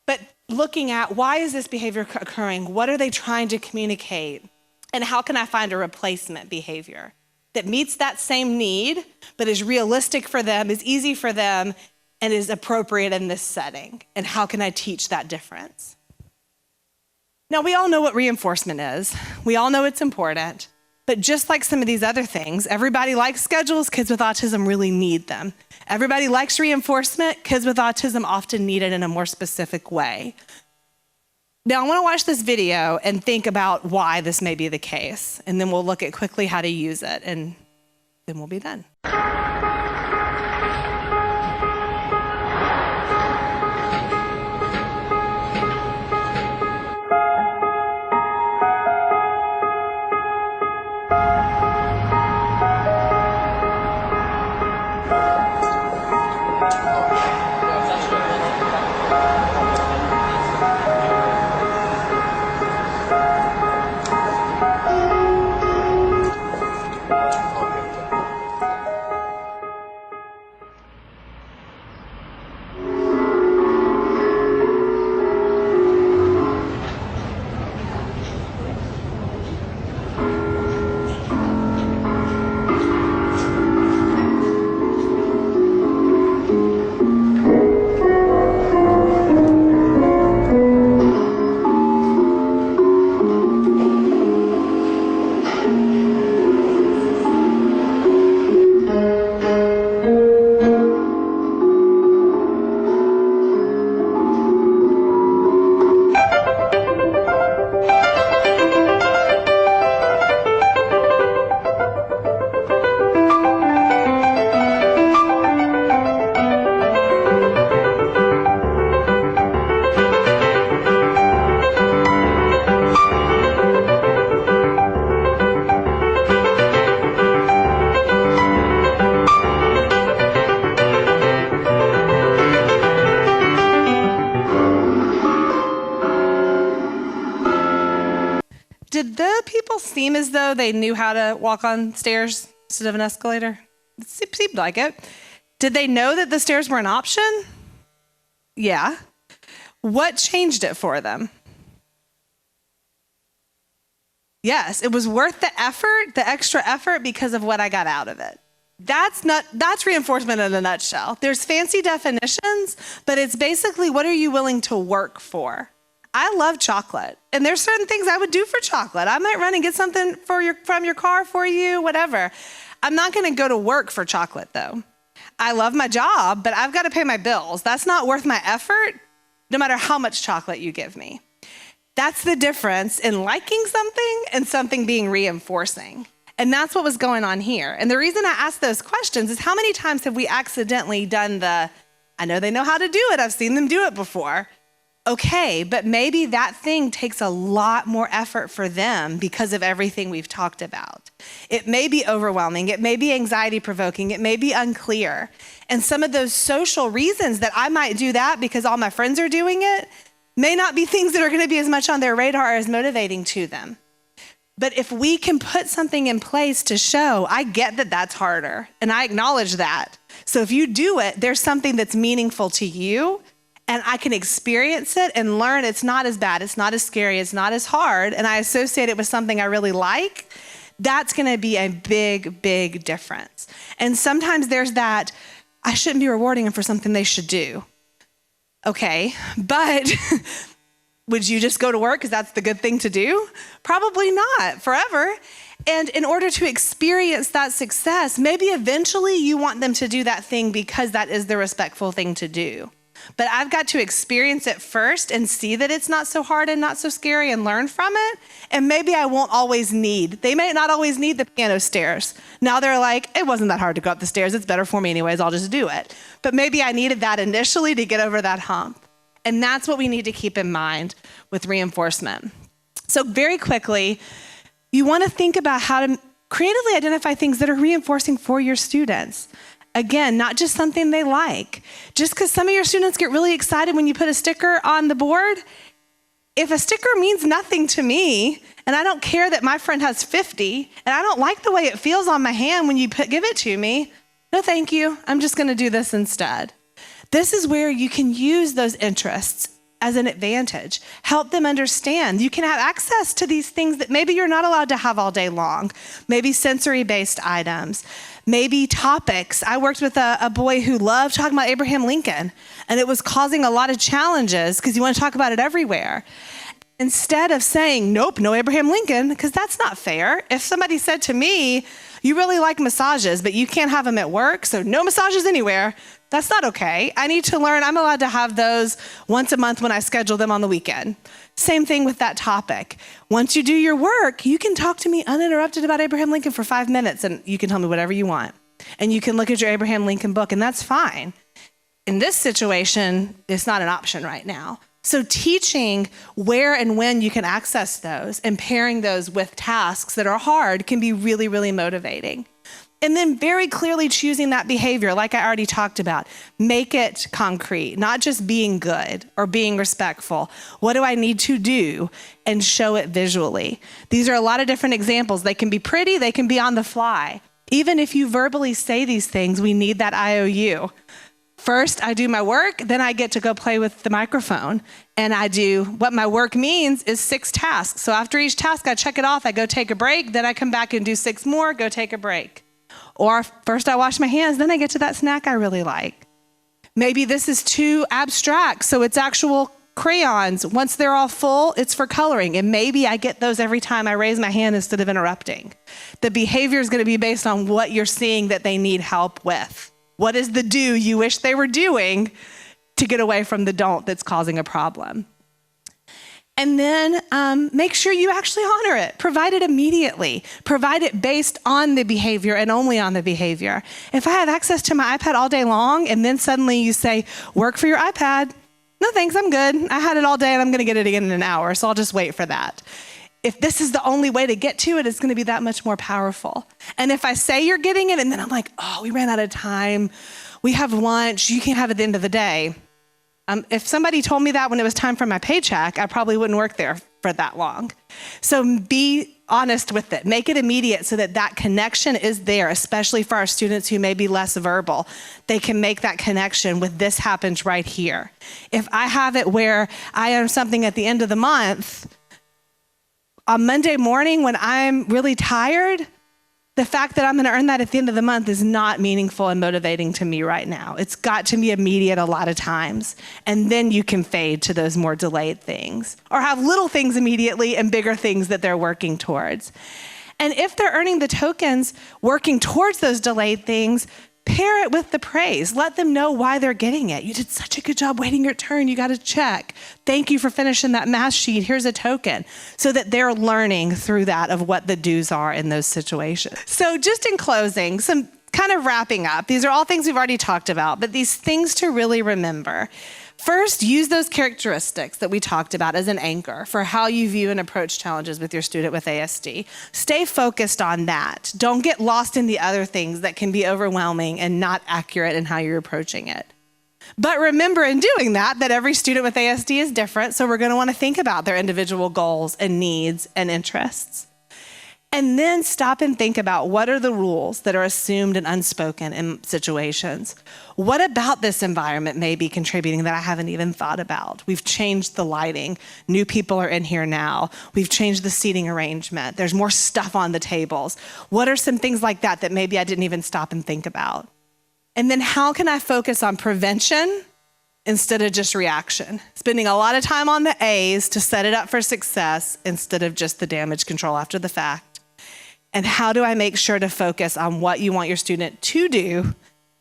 but looking at why is this behavior occurring? What are they trying to communicate? And how can I find a replacement behavior that meets that same need, but is realistic for them, is easy for them, and is appropriate in this setting? And how can I teach that difference? Now, we all know what reinforcement is. We all know it's important, but just like some of these other things, everybody likes schedules, kids with autism really need them. Everybody likes reinforcement, kids with autism often need it in a more specific way. Now, I wanna watch this video and think about why this may be the case, and then we'll look at quickly how to use it, and then we'll be done. Did the people seem as though they knew how to walk on stairs instead of an escalator? It seemed like it. Did they know that the stairs were an option? Yeah. What changed it for them? Yes, it was worth the effort, the extra effort, because of what I got out of it. That's reinforcement in a nutshell. There's fancy definitions, but it's basically what are you willing to work for? I love chocolate, and there's certain things I would do for chocolate. I might run and get something from your car for you, whatever. I'm not gonna go to work for chocolate though. I love my job, but I've gotta pay my bills. That's not worth my effort, no matter how much chocolate you give me. That's the difference in liking something and something being reinforcing. And that's what was going on here. And the reason I asked those questions is how many times have we accidentally done I know they know how to do it, I've seen them do it before. Okay, but maybe that thing takes a lot more effort for them because of everything we've talked about. It may be overwhelming, it may be anxiety provoking, it may be unclear. And some of those social reasons that I might do that because all my friends are doing it may not be things that are going to be as much on their radar as motivating to them. But if we can put something in place to show, I get that that's harder, and I acknowledge that. So if you do it, there's something that's meaningful to you, and I can experience it and learn it's not as bad, it's not as scary, it's not as hard, and I associate it with something I really like, that's gonna be a big, big difference. And sometimes there's that, I shouldn't be rewarding them for something they should do. Okay, but would you just go to work because that's the good thing to do? Probably not, forever. And in order to experience that success, maybe eventually you want them to do that thing because that is the respectful thing to do. But I've got to experience it first and see that it's not so hard and not so scary and learn from it. And maybe I won't always need, they may not always need the piano stairs. Now they're like, it wasn't that hard to go up the stairs. It's better for me anyways. I'll just do it. But maybe I needed that initially to get over that hump. And that's what we need to keep in mind with reinforcement. So very quickly, you want to think about how to creatively identify things that are reinforcing for your students. Again, not just something they like. Just because some of your students get really excited when you put a sticker on the board, if a sticker means nothing to me, and I don't care that my friend has 50, and I don't like the way it feels on my hand when you give it to me, no thank you, I'm just going to do this instead. This is where you can use those interests as an advantage. Help them understand. You can have access to these things that maybe you're not allowed to have all day long. Maybe sensory-based items, maybe topics. I worked with a boy who loved talking about Abraham Lincoln, and it was causing a lot of challenges because you want to talk about it everywhere. Instead of saying, nope, no Abraham Lincoln, because that's not fair. If somebody said to me, you really like massages, but you can't have them at work, so no massages anywhere, that's not okay. I need to learn I'm allowed to have those once a month when I schedule them on the weekend. Same thing with that topic. Once you do your work, you can talk to me uninterrupted about Abraham Lincoln for 5 minutes, and you can tell me whatever you want. And you can look at your Abraham Lincoln book, and that's fine. In this situation, it's not an option right now. So teaching where and when you can access those and pairing those with tasks that are hard can be really, really motivating. And then very clearly choosing that behavior, like I already talked about. Make it concrete, not just being good or being respectful. What do I need to do? And show it visually. These are a lot of different examples. They can be pretty, they can be on the fly. Even if you verbally say these things, we need that IOU. First, I do my work, then I get to go play with the microphone. And I do, what my work means is 6 tasks. So after each task, I check it off, I go take a break, then I come back and do 6 more, go take a break. Or first I wash my hands, then I get to that snack I really like. Maybe this is too abstract, so it's actual crayons. Once they're all full, it's for coloring. And maybe I get those every time I raise my hand instead of interrupting. The behavior is going to be based on what you're seeing that they need help with. What is the do you wish they were doing to get away from the don't that's causing a problem? And then make sure you actually honor it. Provide it immediately. Provide it based on the behavior and only on the behavior. If I have access to my iPad all day long and then suddenly you say, work for your iPad, no thanks, I'm good. I had it all day and I'm gonna get it again in an hour, so I'll just wait for that. If this is the only way to get to it, it's gonna be that much more powerful. And if I say you're getting it and then I'm like, oh, we ran out of time, we have lunch, you can't have it at the end of the day. If somebody told me that when it was time for my paycheck, I probably wouldn't work there for that long. So be honest with it. Make it immediate so that that connection is there, especially for our students who may be less verbal. They can make that connection with this happens right here. If I have it where I earn something at the end of the month, on Monday morning when I'm really tired, the fact that I'm going to earn that at the end of the month is not meaningful and motivating to me right now. It's got to be immediate a lot of times. And then you can fade to those more delayed things or have little things immediately and bigger things that they're working towards. And if they're earning the tokens working towards those delayed things, pair it with the praise. Let them know why they're getting it. You did such a good job waiting your turn. You got a check. Thank you for finishing that math sheet. Here's a token. So that they're learning through that of what the do's are in those situations. So just in closing, some kind of wrapping up. These are all things we've already talked about, but these things to really remember. First, use those characteristics that we talked about as an anchor for how you view and approach challenges with your student with ASD. Stay focused on that. Don't get lost in the other things that can be overwhelming and not accurate in how you're approaching it. But remember in doing that every student with ASD is different, so we're going to want to think about their individual goals and needs and interests. And then stop and think about what are the rules that are assumed and unspoken in situations. What about this environment may be contributing that I haven't even thought about? We've changed the lighting. New people are in here now. We've changed the seating arrangement. There's more stuff on the tables. What are some things like that that maybe I didn't even stop and think about? And then how can I focus on prevention instead of just reaction? Spending a lot of time on the A's to set it up for success instead of just the damage control after the fact. And how do I make sure to focus on what you want your student to do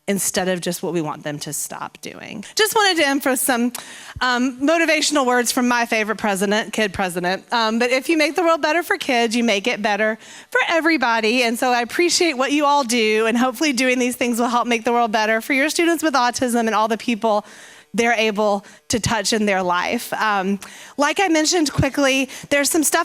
instead of just what we want them to stop doing? Just wanted to end for some motivational words from my favorite president, kid president. But if you make the world better for kids, you make it better for everybody. And so I appreciate what you all do, and hopefully doing these things will help make the world better for your students with autism and all the people they're able to touch in their life. Like I mentioned quickly, there's some stuff